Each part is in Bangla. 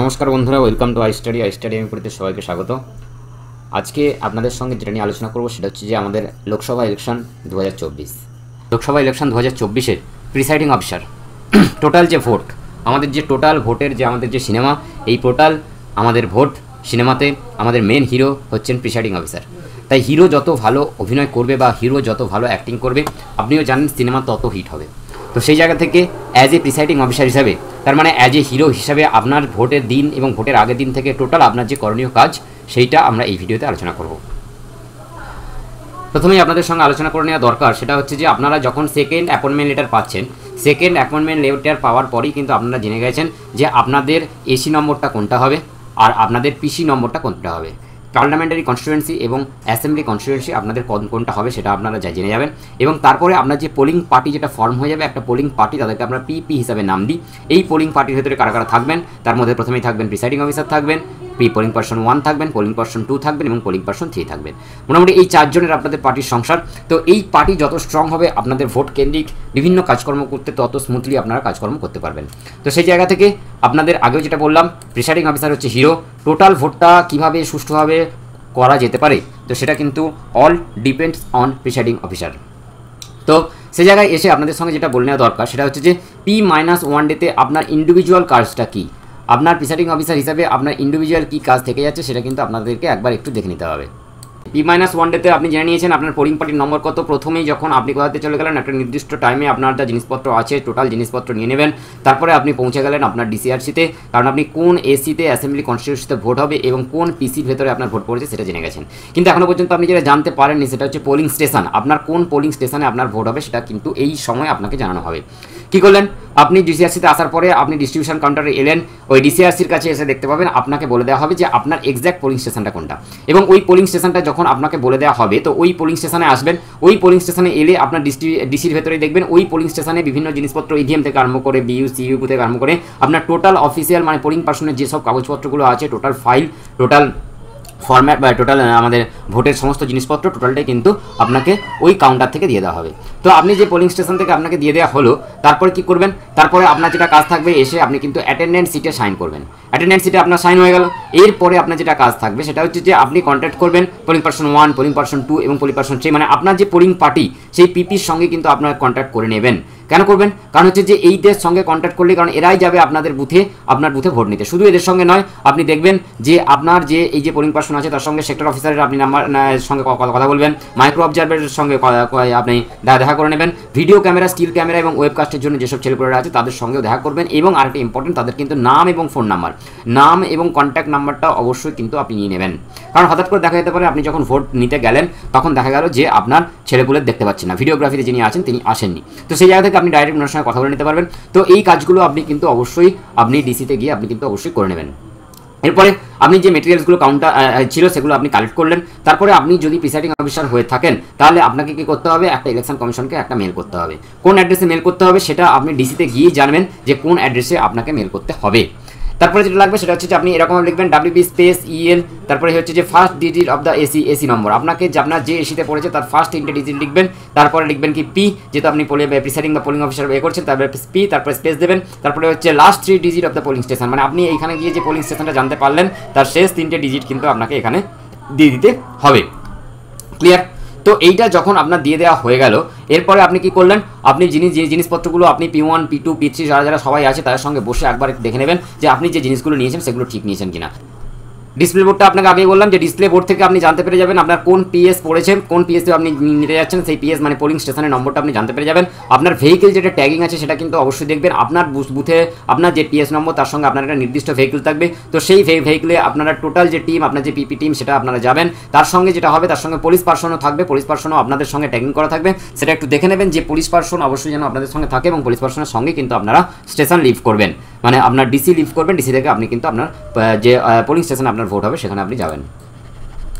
নমস্কার বন্ধুরা, ওয়েলকাম টু আই স্টাডি আমি পড়তে সবাইকে স্বাগত। আজকে আপনাদের সঙ্গে যেটা নিয়ে আলোচনা করব সেটা হচ্ছে যে আমাদের লোকসভা ইলেকশন 2024। লোকসভা ইলেকশন 2024-এর প্রিসাইডিং অফিসার টোটাল যে ভোট, আমাদের যে টোটাল ভোটের যে আমাদের যে সিনেমা, এই টোটাল আমাদের ভোট সিনেমাতে আমাদের মেন হিরো হচ্ছেন প্রিসাইডিং অফিসার। তাই হিরো যত ভালো অভিনয় করবে বা হিরো যত ভালো অ্যাক্টিং করবে, আপনিও জানেন সিনেমা তত হিট হবে। তো সেই জায়গা থেকে অ্যাজ এ প্রিসাইডিং অফিসার হিসাবে, তার মানে অ্যাজ এ হিরো হিসাবে আপনার ভোটের দিন এবং ভোটের আগের দিন থেকে টোটাল আপনার যে করণীয় কাজ, সেইটা আমরা এই ভিডিওতে আলোচনা করব। প্রথমেই আপনাদের সঙ্গে আলোচনা করে নেওয়া দরকার সেটা হচ্ছে যে আপনারা যখন সেকেন্ড অ্যাপয়েন্টমেন্ট লেটার পাচ্ছেন, সেকেন্ড অ্যাপয়েন্টমেন্ট লেটার পাওয়ার পরেই কিন্তু আপনারা জেনে গেছেন যে আপনাদের এসি নম্বরটা কোনটা হবে আর আপনাদের পিসি নম্বরটা কোনটা হবে। পার্লামেন্টারি কনস্টিটুয়েন্সি এবং অ্যাসেম্বলি কনস্টিটুয়েন্সি আপনাদের কোনটা হবে সেটা আপনারা জেনে যাবেন। এবং তারপরে আপনার যে পোলিং পার্টি যেটা ফর্ম হয়ে যাবে, একটা পোলিং পার্টি, তাদেরকে আমরা পিপি হিসাবে নাম দিই। এই পোলিং পার্টির ভেতরে কারা কারা থাকবেন, তার মধ্যে প্রথমেই থাকবেন প্রিসাইডিং অফিসার থাকবেন, পোলিং পার্সন 1 থাকবেন, পোলিং পার্সন 2 থাকবেন এবং পোলিং পার্সন 3 থাকবেন। মোটামুটি এই 4 জনের আপনাদের পার্টির সংসার। তো এই পার্টি যত স্ট্রং হবে, আপনাদের ভোট কেন্দ্রিক বিভিন্ন কাজকর্ম করতে তত স্মুথলি আপনারা কাজকর্ম করতে পারবেন। তো সেই জায়গা থেকে আপনাদের আগেও যেটা বললাম, প্রিসাইডিং অফিসার হচ্ছে হিরো। টোটাল ভোটটা কীভাবে সুষ্ঠুভাবে করা যেতে পারে, তো সেটা কিন্তু all depends on presiding officer. তো সে জায়গায় এসে আপনাদের সঙ্গে যেটা বলে নেওয়া দরকার সেটা হচ্ছে যে P-1 ডেতে আপনার ইন্ডিভিজুয়াল কাজটা কী, আপনার প্রিসাইডিং অফিসার হিসাবে আপনার ইন্ডিভিজুয়াল কী কাজ থেকে যাচ্ছে সেটা কিন্তু আপনাদেরকে একবার একটু দেখে নিতে হবে। P-1 ডেতে আপনি জেনে নিয়েছেন আপনার পোলিং পার্টির নম্বর কত। প্রথমেই যখন আপনি কোথাতে চলে গেলেন, একটা নির্দিষ্ট টাইমে আপনার যা জিনিসপত্র আছে টোটাল জিনিসপত্র নিয়ে নেবেন। তারপরে আপনি পৌঁছে গেলেন আপনার ডিসিআরসিতে, কারণ আপনি কোন এসিতে অ্যাসেম্বলি কনস্টিটিউশনতে ভোট হবে এবং কোন পিসির ভেতরে আপনার ভোট পড়েছে সেটা জেনে গেছেন। কিন্তু এখনও পর্যন্ত আপনি যেটা জানতে পারেননি সেটা হচ্ছে পোলিং স্টেশন, আপনার কোন পোলিং স্টেশনে আপনার ভোট হবে সেটা কিন্তু এই সময় আপনাকে জানানো হবে। কী করলেন, আপনি ডিসিআরসিতে আসার পরে আপনি ডিস্ট্রিবিউশন কাউন্টারে এলেন, ওই ডিসিআরসির কাছে এসে দেখতে পাবেন আপনাকে বলে দেওয়া হবে যে আপনার এক্স্যাক্ট পোলিং স্টেশনটা কোনটা। এবং ওই পোলিং স্টেশনটা যখন আপনাকে বলে দেওয়া হবে, তো ওই পোলিং স্টেশনে আসবেন। ওই পোলিং স্টেশনে এলে আপনার ডিসির ভেতরে দেখবেন ওই পোলিং স্টেশনে বিভিন্ন জিনিসপত্র, ইভিএম থেকে আরম্ভ করে বিইউ সিইউ থেকে আরম্ভ করে আপনার টোটাল অফিসিয়াল মানে পোলিং পার্সনের যেসব কাগজপত্রগুলো আছে, টোটাল ফাইল, টোটাল ফরম্যাট বা টোটাল আমাদের ভোটের সমস্ত জিনিসপত্র টোটালটাই কিন্তু আপনাকে ওই কাউন্টার থেকে দিয়ে দেওয়া হবে। তো আপনি যে পোলিং স্টেশন থেকে আপনাকে দিয়ে দেওয়া হলো, তারপরে কি করবেন, তারপরে আপনার যেটা কাজ থাকবে এসে আপনি কিন্তু অ্যাটেন্ডেন্স সিটে সাইন করবেন। অ্যাটেন্ডেন্স সিটে আপনার সাইন হয়ে গেল। এরপরে আপনার যেটা কাজ থাকবে সেটা হচ্ছে যে আপনি কন্ট্যাক্ট করবেন পোলিং পার্সন 1, পোলিং পার্সন 2 এবং পোলিং পার্সন 3, মানে আপনার যে পোলিং পার্টি সেই পিপির সঙ্গে কিন্তু আপনার কন্ট্যাক্ট করে নেবেন। কেন করবেন, কারণ হচ্ছে যে এইদের সঙ্গে কন্ট্যাক্ট করলে, কারণ এরাই যাবে আপনার বুথে ভোট নিতে। শুধু এদের সঙ্গে নয়, আপনি দেখবেন যে আপনার যে এই যে পোলিং পার্সন আছে তার সঙ্গে সেক্টর অফিসারের আপনি সঙ্গে কথা বলবেন, মাইক্রো অবজারভারের সঙ্গে আপনি দেখা করে নেবেন, ভিডিও ক্যামেরা, স্টিল ক্যামেরা এবং ওয়েবকাস্টের জন্য যেসব ছেলেপুলেরা আছে তাদের সঙ্গেও দেখা করবেন। এবং আরেকটা ইম্পর্টেন্ট, তাদের কিন্তু নাম এবং ফোন নাম্বার, নাম এবং কন্ট্যাক্ট নাম্বারটা অবশ্যই কিন্তু আপনি নিয়ে নেবেন। কারণ হঠাৎ করে দেখা যেতে পারে আপনি যখন ভোট নিতে গেলেন তখন দেখা গেল যে আপনার ছেলেপুলের দেখতে পাচ্ছেন না, ভিডিওগ্রাফিতে যিনি আছেন তিনি আসেননি। তো সেই জায়গা থেকে আপনি ডাইরেক্ট ওনার সঙ্গে কথা বলে নিতে পারবেন। তো এই কাজগুলো আপনি কিন্তু অবশ্যই আপনি ডিসিতে গিয়ে আপনি কিন্তু অবশ্যই করে নেবেন। এরপরে আপনি যে মেটেরিয়ালসগুলো কাউন্টার ছিল সেগুলো আপনি কালেক্ট করলেন। তারপরে আপনি যদি প্রিসাইডিং অফিসার হয়ে থাকেন তাহলে আপনাকে কী করতে হবে, একটা ইলেকশন কমিশনকে একটা মেল করতে হবে। কোন অ্যাড্রেসে মেল করতে হবে সেটা আপনি ডিসিতে গিয়েই জানবেন যে কোন অ্যাড্রেসে আপনাকে মেল করতে হবে। তারপরে যেটা লাগবে সেটা হচ্ছে যে আপনি এরকম লিখবেন WB স্পেস EL, তারপরে হচ্ছে যে first digit of the AC number, আপনাকে যে আপনার যে এসিতে পড়েছে তার ফার্স্ট 3টে ডিজিট লিখবেন। তারপরে লিখবেন কি P, যেহেতু আপনি প্রিসাইডিং বা পোলিং অফিসার করছেন, তারপরে P, তারপরে স্পেস দেবেন। তারপরে হচ্ছে last 3 digit of the polling station, মানে আপনি এইখানে গিয়ে যে পোলিং স্টেশনটা জানতে পারলেন তার শেষ 3টে ডিজিট কিন্তু আপনাকে এখানে দিয়ে দিতে হবে। ক্লিয়ার? তো এইটা যখন আপনার দিয়ে দেওয়া হয়ে গেল, এরপরে আপনি কি করলেন, আপনি জিনিসপত্রগুলো আপনি P1, P2, P3 যারা সবাই আছে তাদের সঙ্গে বসে একবার দেখে নেবেন যে আপনি যে জিনিসগুলো নিয়েছেন সেগুলো ঠিক নিয়েছেন কিনা। ডিসপ্লে বোর্ডটা আপনাকে আগেই বললাম যে ডিসপ্লে বোর্ড থেকে আপনি জানতে পেরে যাবেন আপনার কোন পিএস পড়েছেন, কোন পিএসে আপনি নিতে যাচ্ছেন, সেই পিএস মানে পোলিং স্টেশনের নম্বরটা আপনি জানতে পেরে যাবেন। আপনার ভেহিকেল যেটা ট্যাগিং আছে সেটা কিন্তু অবশ্যই দেখবেন, আপনার বুথে আপনার যে পিএস নম্বর তার সঙ্গে আপনার একটা নির্দিষ্ট ভেহিকেল থাকবে। তো সেই ভেহিকেলে আপনারা টোটাল যে টিম, আপনার যে পিপি টিম সেটা আপনারা যাবেন। তার সঙ্গে যেটা হবে তার সঙ্গে পুলিশ পার্সনও থাকবে, পুলিশ পার্সনও আপনাদের সঙ্গে ট্যাগিং করা থাকবে। সেটা একটু দেখে নেবেন যে পুলিশ পার্সন অবশ্যই যেন আপনাদের সঙ্গে থাকে এবং পুলিশ পার্সনের সঙ্গে কিন্তু আপনারা স্টেশন লিভ করবেন, মানে আপনার ডিসি লিভ করবেন। ডিসি থেকে আপনি কিন্তু আপনার যে পোলিং স্টেশনে আপনার ভোট হবে সেখানে আপনি যাবেন।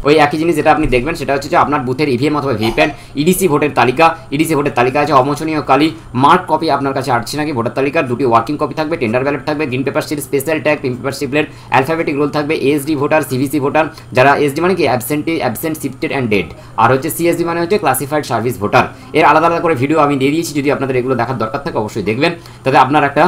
ওই একই জিনিস যেটা আপনি দেখবেন সেটা হচ্ছে যে আপনার বুথের ইভিএম অথবা ভিভিপ্যাট, ইডিসি ভোটের তালিকা, ইডিসি ভোটের তালিকা আছে অমোচনীয় কালি, মার্ক কপি আপনার কাছে আসছে নাকি ভোটার তালিকার, দুটি ওয়ার্কিং কপি থাকবে, টেন্ডার ব্যালট থাকবে, green paper sheet, special tag, pink paper শিপলেট, অ্যালফাবেটিক রোল থাকবে, এসডি ভোটার, সিভিসি ভোটার, যারা এসডি মানে কি অ্যাবসেন্ট শিফটেড অ্যান্ড ডেড, আর হচ্ছে সিএসডি মানে হচ্ছে ক্লাসিফাইড সার্ভিস ভোটার। এর আলাদা আলাদা করে ভিডিও আমি দিয়ে দিয়েছি, যদি আপনাদের এগুলো দেখার দরকার থাকে অবশ্যই দেখবেন, তাতে আপনার একটা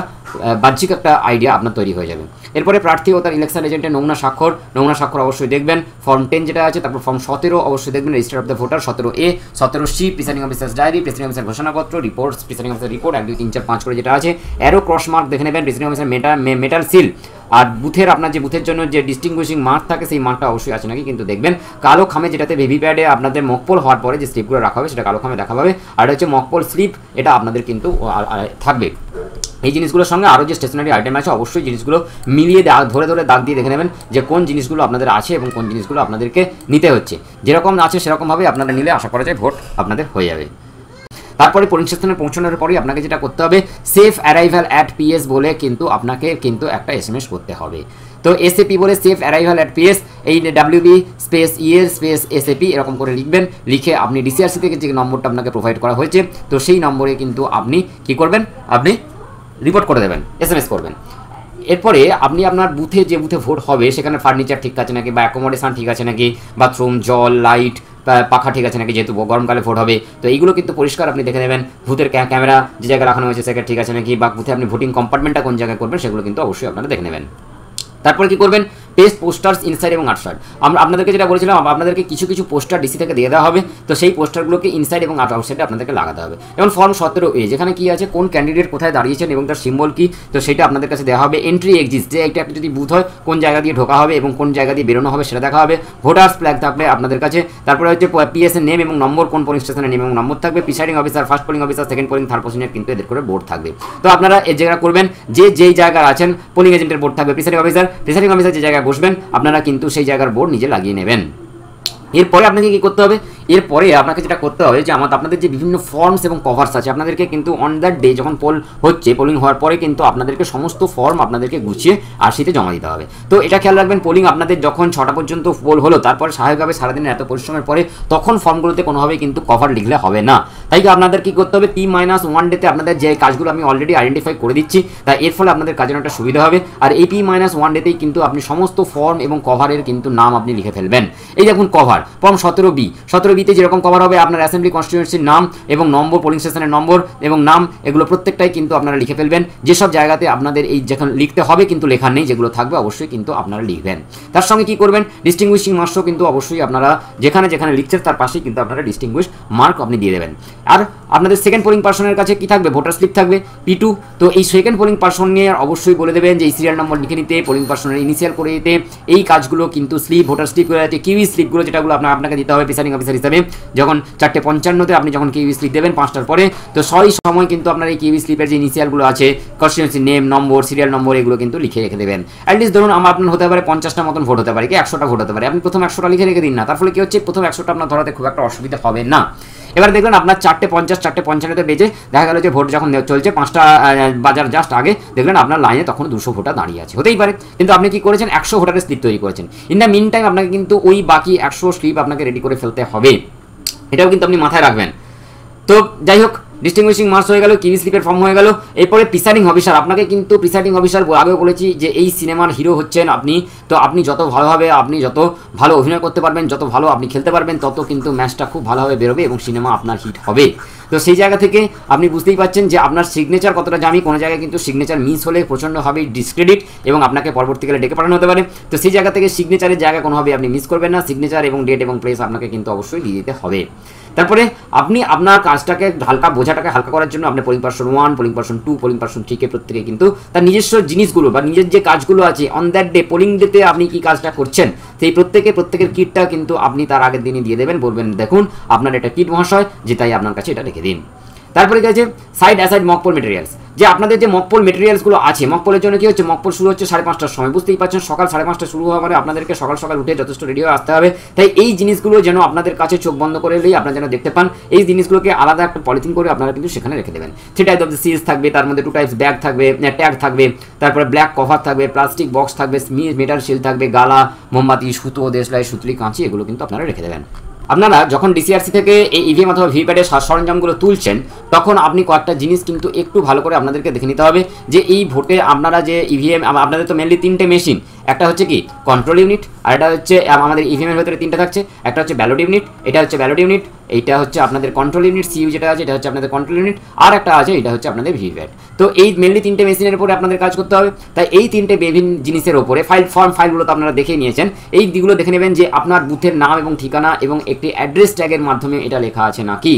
বাহ্যিক একটা আইডিয়া আপনার তৈরি হয়ে যাবে। এরপরে প্রার্থী ও তার ইলেকশন এজেন্টের নমুনা স্বাক্ষর অবশ্যই দেখবেন, ফর্ম 10 যেটা আছে, তারপর ফর্ম 17 অবশ্যই দেখবেন, register of the voter 17A, 17C presiding officers diary, presiding officer ঘোষণাপত্র, রিপোর্টস, প্রিসাইডিং অফিসার রিপোর্ট 1 2 3 4 5 করে যেটা আছে, অ্যারো ক্রস মার্ক দেখে নেবেন, প্রিসাইডিং অফিসার মেটাল সিল, আর বুথের আপনার যে বুথের জন্য যে ডিস্টিংগুইশিং মার্ক থাকে সেই মার্কটা অবশ্যই আছে নাকি কিন্তু দেখবেন। কালো খামে যেটাতে ভিভিপ্যাডে আপনাদের মকপোল হওয়ার পরে যে স্লিপগুলো রাখা হবে সেটা কালো খামে দেখা পাবে, আর হচ্ছে মকপোল স্লিপ এটা আপনাদের কিন্তু থাকবে। এই জিনিসগুলোর সঙ্গে আরও যে স্টেশনারি আইটেম আছে অবশ্যই জিনিসগুলো মিলিয়ে ধরে ধরে দাগ দিয়ে দেখে নেবেন যে কোন জিনিসগুলো আপনাদের আছে এবং কোন জিনিসগুলো আপনাদেরকে নিতে হচ্ছে। যেরকম আছে সেরকমভাবে আপনারা নিলে আশা করা যায় ভোট আপনাদের হয়ে যাবে। তারপরে পোলিং স্টেশনে পৌঁছানোর পরেই আপনাকে যেটা করতে হবে, সেফ অ্যারাইভাল অ্যাট পিএস বলে কিন্তু আপনাকে কিন্তু একটা এসএমএস করতে হবে। তো এসএপি বলে সেফ অ্যারাইভাল অ্যাট পিএস, এই WB স্পেস স্পেস এসএপি এরকম করে লিখবেন, লিখে আপনি ডিসিআরসি থেকে যে নম্বরটা আপনাকে প্রোভাইড করা হয়েছে তো সেই নম্বরে কিন্তু আপনি কি করবেন, আপনি রিপোর্ট করে দেবেন, এসএমএস করবেন। এরপরে আপনি আপনার বুথে যে বুথে ভোট হবে সেখানে ফার্নিচার ঠিক আছে নাকি, বা অ্যাকোমোডেশন ঠিক আছে নাকি, বাথরুম, জল, লাইট, পাখা ঠিক আছে নাকি, যেহেতু গরমকালে ভোট হবে তো এইগুলো কিন্তু পরিষ্কার আপনি দেখে নেবেন। ভূতের ক্যামেরা যে জায়গায় রাখানো হয়েছে সেটা ঠিক আছে নাকি, বা বুথে আপনি ভোটিং কম্পার্টমেন্টটা কোন জায়গায় করবেন সেগুলো কিন্তু অবশ্যই আপনারা দেখে নেবেন। তারপরে কি করবেন, পেস্ট পোস্টার্স ইনসাইড এবং আউটসাইড। আমরা আপনাদেরকে যেটা বলেছিলাম আপনাদেরকে কিছু কিছু পোস্টার ডিসি থেকে দিয়ে দেওয়া হবে, তো সেই পোস্টারগুলোকে ইনসাইড এবং আউটসাইডে আপনাদেরকে লাগাতে হবে। যেমন ফর্ম 17A যেখানে কি আছে কোন ক্যান্ডিডেট কোথায় দাঁড়িয়েছেন এবং তার সিম্বল কি, তো সেটা আপনাদের কাছে দেওয়া হবে। এন্ট্রি এক্সিট যে একটা যদি বুথ হয় কোন জায়গা দিয়ে ঢোকা হবে এবং কোন জায়গা দিয়ে বেরোনো হবে সেটা দেখা হবে। ভোটার্স ফ্ল্যাগ থাকবে আপনাদের কাছে। তারপরে হচ্ছে পিএস এর নেম এবং নম্বর, কোন পোলিং স্টেশনের নেম এবং নম্বর থাকবে। Presiding officer, first polling officer, second polling, third পোলিংয়ের কিন্তু এদের করে বোর্ড থাকবে। তো আপনারা এই জায়গা করবেন যে যেই জায়গায় আছেন পোলিং এজেন্টের বোর্ড থাকবে, প্রিসাইডিং অফিসার যে জায়গায় বসবেন আপনারা কিন্তু সেই জায়গার বোর্ড নিজে লাগিয়ে নেবেন। এরপরে আপনাকে কি করতে হবে, এরপরে আপনাকে যেটা করতে হবে যে আপনাদের যে বিভিন্ন ফর্মস এবং কভার্স আছে আপনাদেরকে কিন্তু অন দ্যাট ডে যখন পোলিং হওয়ার পরে কিন্তু আপনাদেরকে সমস্ত ফর্ম আপনাদেরকে গুছিয়ে আরসিতে জমা দিতে হবে। তো এটা খেয়াল রাখবেন, পোলিং আপনাদের যখন 6টা পর্যন্ত পোল হলো তারপরে স্বাভাবিকভাবে সারাদিনের এত পরিশ্রমের পরে তখন ফর্মগুলোতে কোনোভাবেই কিন্তু কভার লিখলে হবে না। তাই আপনাদের কি করতে হবে, P-1 ডেতে আপনাদের যে কাজগুলো আমি অলরেডি আইডেন্টিফাই করে দিচ্ছি তাই এর ফলে আপনাদের কাজের একটা সুবিধা হবে। আর এই P-1 ডেতেই কিন্তু আপনি সমস্ত ফর্ম এবং কভারের কিন্তু নাম আপনি লিখে ফেলবেন। এই দেখুন কভার ফর্ম 17B তে যেরকম কভার হবে আপনার অ্যাসেম্বলি কনস্টিটিউয়েন্সির নাম এবং নম্বর, পোলিং স্টেশনের নম্বর এবং নাম, এগুলো প্রত্যেকটাই কিন্তু আপনারা লিখে ফেলবেন। যেসব জায়গাতে আপনাদের এই যেখানে লিখতে হবে কিন্তু লেখা নেই যেগুলো থাকবে অবশ্যই কিন্তু আপনারা লিখবেন। তার সঙ্গে কি করবেন, ডিস্টিংগুইশিং মার্কসও কিন্তু অবশ্যই আপনারা যেখানে যেখানে লিখছেন তার পাশেই কিন্তু আপনারা ডিস্টিংগুইশ মার্ক আপনি দিয়ে দেবেন। আর আপনাদের সেকেন্ড পোলিং পার্সনের কাছে কি থাকবে, ভোটার স্লিপ থাকবে P2। তো এই সেকেন্ড পোলিং পার্সন নিয়ে অবশ্যই বলে দেবেন যে এই সিরিয়াল নম্বর লিখে নিতে, পোলিং পার্সনের ইনিশিয়াল করে দিতে, এই কাজগুলো কিন্তু স্লিপ, ভোটার স্লিপ করে আছে কিউই স্লিপগুলো যেটাগুলো আপনাকে দিতে হবে প্রিসাইডিং অফিসার হিসাবে। যখন 4:55-তে আপনি যখন কিউই স্লিপ দেবেন 5টার পরে, তো সেই সময় কিন্তু আপনার এই কিউই স্লিপের যে ইনিশিয়ালগুলো আছে, কনস্টিটিউয়েন্সি নেম, নম্বর, সিরিয়াল নম্বর, এগুলো কিন্তু লিখে রেখে দেবেন। অ্যাটলিস্ট ধরুন আপনার হতে পারে 50টা মতন ভোট হতে পারে, কি 100টা ভোট হতে পারে, আপনি প্রথম 100টা লিখে রেখে দিন না, তার ফলে কি হচ্ছে প্রথম 100টা আপনার ধরাতে খুব একটা অসুবিধা হবে না। এবার দেখবেন আপনার 4:50 4:55-তে বেজে দেখা গেল যে ভোট যখন চলছে 5টা বাজার জাস্ট আগে দেখলেন আপনার লাইনে তখন 200 ভোটার দাঁড়িয়ে আছে, হতেই পারে। কিন্তু আপনি কি করেছেন, 100 ভোটারের স্লিপ তৈরি করেছেন। ইন দ্য মিন টাইম আপনাকে কিন্তু ওই বাকি 100 স্লিপ আপনাকে রেডি করে ফেলতে হবে, এটাও কিন্তু আপনি মাথায় রাখবেন। তো যাই হোক, ডিস্টিংগুইশিং মার্কস হয়ে গেল, কিউই স্লিপের ফর্ম হয়ে গেল। এরপরে প্রিসাইডিং অফিসার, আপনাকে কিন্তু প্রিসাইডিং অফিসার আগেও বলেছি যে এই সিনেমার হিরো হচ্ছেন আপনি। তো আপনি যত ভালোভাবে, আপনি যত ভালো অভিনয় করতে পারবেন, যত ভালো আপনি খেলতে পারবেন, তত কিন্তু ম্যাচটা খুব ভালোভাবে বেরোবে এবং সিনেমা আপনার হিট হবে। তো সেই জায়গা থেকে আপনি বুঝতেই পারছেন যে আপনার সিগনেচার কতটা জানি, কোনো জায়গায় কিন্তু সিগনেচার মিস হলে প্রচণ্ডভাবে ডিসক্রেডিট এবং আপনাকে পরবর্তীকালে ডেকে পাঠানো হতে পারে। তো সেই জায়গা থেকে সিগনেচারের জায়গা কোনোভাবে আপনি মিস করবেন না, সিগনেচার এবং ডেট এবং প্লেস আপনাকে কিন্তু অবশ্যই দিয়ে দিতে হবে। তারপরে আপনি আপনার কাজটাকে বোঝাটাকে হালকা করার জন্য আপনি polling person 1, polling person 2, polling person 3 প্রত্যেকে কিন্তু তার নিজস্ব জিনিসগুলো বা নিজের যে কাজগুলো আছে অন দ্যাট ডে পোলিং ডেতে আপনি কি কাজটা করছেন সেই প্রত্যেকের কিটটা কিন্তু আপনি তার আগের দিনই দিয়ে দেবেন, বলবেন দেখুন আপনার এটা কিট মহাশয়, যে তাই আপনার কাছে এটা রেখে দিন। তারপরে কি আছে সাইড অ্যাসাইড মকপোল মেটেরিয়ালস, যে আপনাদের যে মকপোল মেটেরিয়ালসগুলো আছে, মকপোলের জন্য কি হচ্ছে, মকপোল শুরু হচ্ছে 5:30টার সময়, বুঝতেই পারছেন সকাল 5:30 শুরু হওয়া মানে আপনাদেরকে সকাল সকাল উঠে যথেষ্ট রেডি হয়ে আসতে হবে। তাই এই জিনিসগুলো যেন আপনাদের কাছে চোখ বন্ধ করে এলেই আপনারা যেন দেখতে পান, এই জিনিসগুলোকে আলাদা একটা পলিথিন করে আপনারা কিন্তু সেখানে রেখে দেবেন। 3 টাইপস অফ দ্য সিলস থাকবে, তার মধ্যে 2 টাইপস ব্যাগ থাকবে, ট্যাগ থাকবে, তারপরে ব্ল্যাক কভার থাকবে, প্লাস্টিক বক্স থাকবে, মেটাল শিল থাকবে, গালা, মোমবাতি, সুতো, দেশলাই, সুতলি, কাঁচি, এগুলো কিন্তু আপনারা রেখে দেবেন। আপনারা যখন ডিসিআরসি থেকে এই ইভিএম অথবা ভিভিপ্যাটের সরঞ্জামগুলো তুলছেন, তখন আপনি কয়েকটা জিনিস কিন্তু একটু ভালো করে আপনাদেরকে দেখে নিতে হবে যে এই ভোটে আপনারা যে ইভিএম, আপনাদের তো মেনলি 3টে মেশিন, একটা হচ্ছে কি কন্ট্রোল ইউনিট, আর এটা হচ্ছে আমাদের ইভিএমের ভেতরে 3টে থাকছে, একটা হচ্ছে ব্যালট ইউনিট, এটা হচ্ছে ব্যালট ইউনিট, এইটা হচ্ছে আপনাদের কন্ট্রোল ইউনিট, সিইউ যেটা আছে এটা হচ্ছে আপনাদের কন্ট্রোল ইউনিট, আর একটা আছে এটা হচ্ছে আপনাদের ভিভিপ্যাট। তো এই মেনলি 3টে মেশিনের উপরে আপনাদের কাজ করতে হবে। তাই এই 3টে বিভিন্ন জিনিসের উপরে ফাইলগুলো তো আপনারা দেখে নিয়েছেন, এই দিকগুলো দেখে নেবেন যে আপনার বুথের নাম এবং ঠিকানা এবং একটি অ্যাড্রেস ট্যাগের মাধ্যমে এটা লেখা আছে নাকি,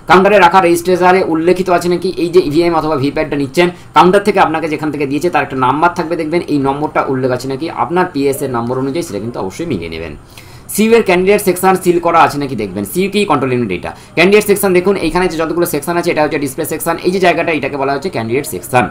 কাউন্টারে রাখা রেজিস্ট্রেশনে উল্লেখিত আছে নাকি, এই যে ইভিএম অথবা ভিভিপ্যাটটা নিচ্ছেন কাউন্টার থেকে আপনাকে যেখান থেকে দিয়েছে তার একটা নাম্বার থাকবে, দেখবেন এই নম্বরটা উল্লেখ আছে নাকি, আপনার পিএস এর নম্বর অনুযায়ী সেটা কিন্তু অবশ্যই মিলিয়ে নেবেন। সিইউ এর ক্যান্ডিডেট সেকশন সিল করা আছে নাকি দেখবেন, সিইউ কি কন্ট্রোল ইউনিট, এটা ক্যান্ডিডেট সেকশন। দেখুন এইখানে যে যতগুলো সেকশন আছে এটা হচ্ছে ডিসপ্লে সেকশন, এই যে জায়গাটা এটাকে বলা হচ্ছে ক্যান্ডিডেট সেকশন,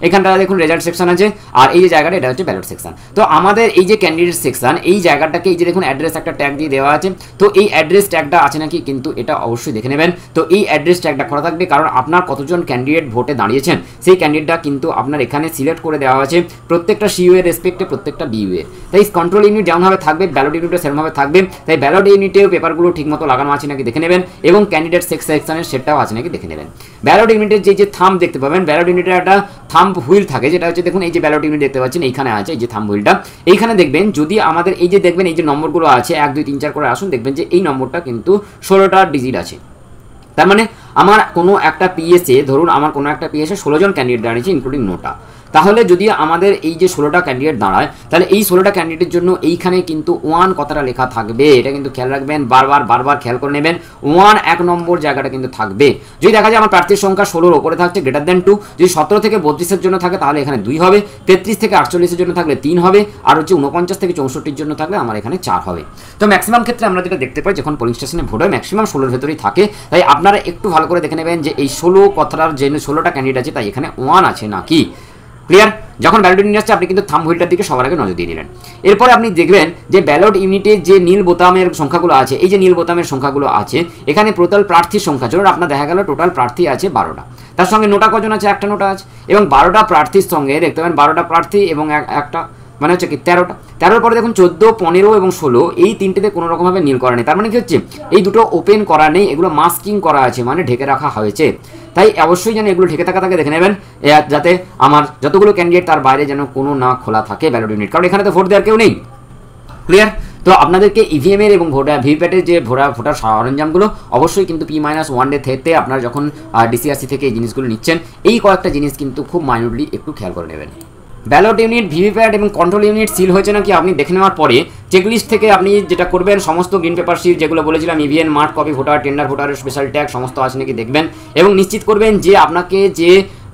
এখানটা দেখুন রেজাল্ট সেকশন আছে, আর এই যে জায়গাটা এটা হচ্ছে ব্যালট সেকশন। তো আমাদের এই যে ক্যান্ডিডেট সেকশন, এই জায়গাটাকে এই যে দেখুন অ্যাড্রেস একটা ট্যাগ দিয়ে দেওয়া আছে, তো এই অ্যাড্রেস ট্যাগটা আছে নাকি কিন্তু এটা অবশ্যই দেখে নেবেন। তো এই অ্যাড্রেস ট্যাগটা খোলা থাকবে, কারণ আপনার কতজন ক্যান্ডিডেট ভোটে দাঁড়িয়েছেন সেই ক্যান্ডিডেটটা কিন্তু আপনার এখানে সিলেক্ট করে দেওয়া আছে প্রত্যেকটা সিইউ এর রেসপেক্টে, প্রত্যেকটা বিইউ এর। তাই কন্ট্রোল ইউনিট যেমনভাবে থাকবে ব্যালট ইউনিটও সেরকমভাবে থাকবে, তাই ব্যালট ইউনিটেও পেপারগুলো ঠিকমতো লাগানো আছে নাকি দেখে নেবেন, এবং ক্যান্ডিডেট সেকশনের সেটটাও আছে নাকি দেখে নেবেন। ব্যালট ইউনিটের যে থাম্ব দেখতে পাবেন, ব্যালট ইউনিটের একটা থাম্ব হুইল থাকে, যেটা হচ্ছে দেখুন এই যে ব্যালট ইউনিট দেখতে পাচ্ছেন এইখানে আছে এই যে থাম্ব হুইলটা, এইখানে দেখবেন যদি আমাদের এই যে দেখবেন এই যে নম্বরগুলো আছে 1 2 3 4 করে আসুন, দেখবেন যে এই নম্বরটা কিন্তু 16টা ডিজিট আছে। তার মানে আমার কোনো একটা পিএসএ, ধরুন আমার কোনো একটা পিএসএ 16 জন ক্যান্ডিডেট দাঁড়িয়েছে ইনক্লুডিং নোটা, তাহলে যদি আমাদের এই যে 16টা ক্যান্ডিডেট দাঁড়ায়, তাহলে এই 16টা ক্যান্ডিডেটের জন্য এইখানে কিন্তু 1 কথাটা লেখা থাকবে, এটা কিন্তু খেয়াল রাখবেন, বারবার খেয়াল করে নেবেন, 1 1 নম্বর জায়গাটা কিন্তু থাকবে। যদি দেখা যায় আমার প্রার্থীর সংখ্যা 16-র উপরে থাকছে গ্রেটার দেন 2, যদি 17 থেকে 32-এর জন্য থাকে তাহলে এখানে 2 হবে, 33 থেকে 48-এর জন্য থাকলে 3 হবে, আর হচ্ছে 49 থেকে 64-এর জন্য থাকলে আমার এখানে 4 হবে। তো ম্যাক্সিমাম ক্ষেত্রে আমরা যেটা দেখতে পাই যখন পোলিং স্টেশনে ভোট হয় ম্যাক্সিমাম 16-এর ভেতরেই থাকে। তাই আপনারা একটু ভালো করে দেখে নেবেন যে এই 16 কথাটার যে 16টা ক্যান্ডিডেট আছে তাই এখানে 1 আছে নাকি। ক্লিয়ার? যখন ব্যালট ইউনিট আসছে আপনি কিন্তু থাম্ব হুইলটার দিকে সবার আগে নজর দিয়ে দিলেন। এরপরে আপনি দেখবেন যে ব্যালট ইউনিটে যে নীল বোতামের সংখ্যাগুলো আছে, এই যে নীল বোতামের সংখ্যাগুলো আছে, এখানে টোটাল প্রার্থীর সংখ্যা, ধরুন আপনার দেখা গেল টোটাল প্রার্থী আছে 12টা, তার সঙ্গে নোটা কজন আছে, একটা নোটা আছে, এবং 12টা প্রার্থীর সঙ্গে দেখতে পাবেন 12টা প্রার্থী এবং একটা মানে হচ্ছে কি 13টা, 13-র পরে দেখুন 14, 15 এবং 16, এই তিনটেতে কোনো রকমভাবে নীল করা নেই। তার মানে কি হচ্ছে এই দুটো ওপেন করা নেই, এগুলো মাস্কিং করা আছে, মানে ঢেকে রাখা হয়েছে। তাই অবশ্যই যেন এগুলো ঢেকে থাকা থাকে দেখে নেবেন, যাতে আমার যতগুলো ক্যান্ডিডেট তার বাইরে যেন কোনো না খোলা থাকে ব্যালট ইউনিট, কারণ এখানে তো ভোট দেওয়ার কেউ নেই। ক্লিয়ার? তো আপনাদেরকে ইভিএম এর এবং ভিভিপ্যাটের যে ভোটার সরঞ্জামগুলো অবশ্যই কিন্তু P-1 ডে থেকে আপনারা যখন ডিসিআরসি থেকে এই জিনিসগুলো নিচ্ছেন, এই কয়েকটা জিনিস কিন্তু খুব মাইনরলি একটু খেয়াল করে নেবেন। ব্যালট ইউনিট, ভিভিপ্যাট এবং কন্ট্রোল ইউনিট সিল হয়েছে নাকি আপনি দেখে নেওয়ার পরে চেকলিস্ট থেকে আপনি যেটা করবেন সমস্ত গ্রিন পেপার শিট যেগুলো বলেছিলাম, even, mark copy, voter, tender ভোটারের স্পেশাল ট্যাগ সমস্ত আছে নাকি দেখবেন, এবং নিশ্চিত করবেন যে আপনাকে যে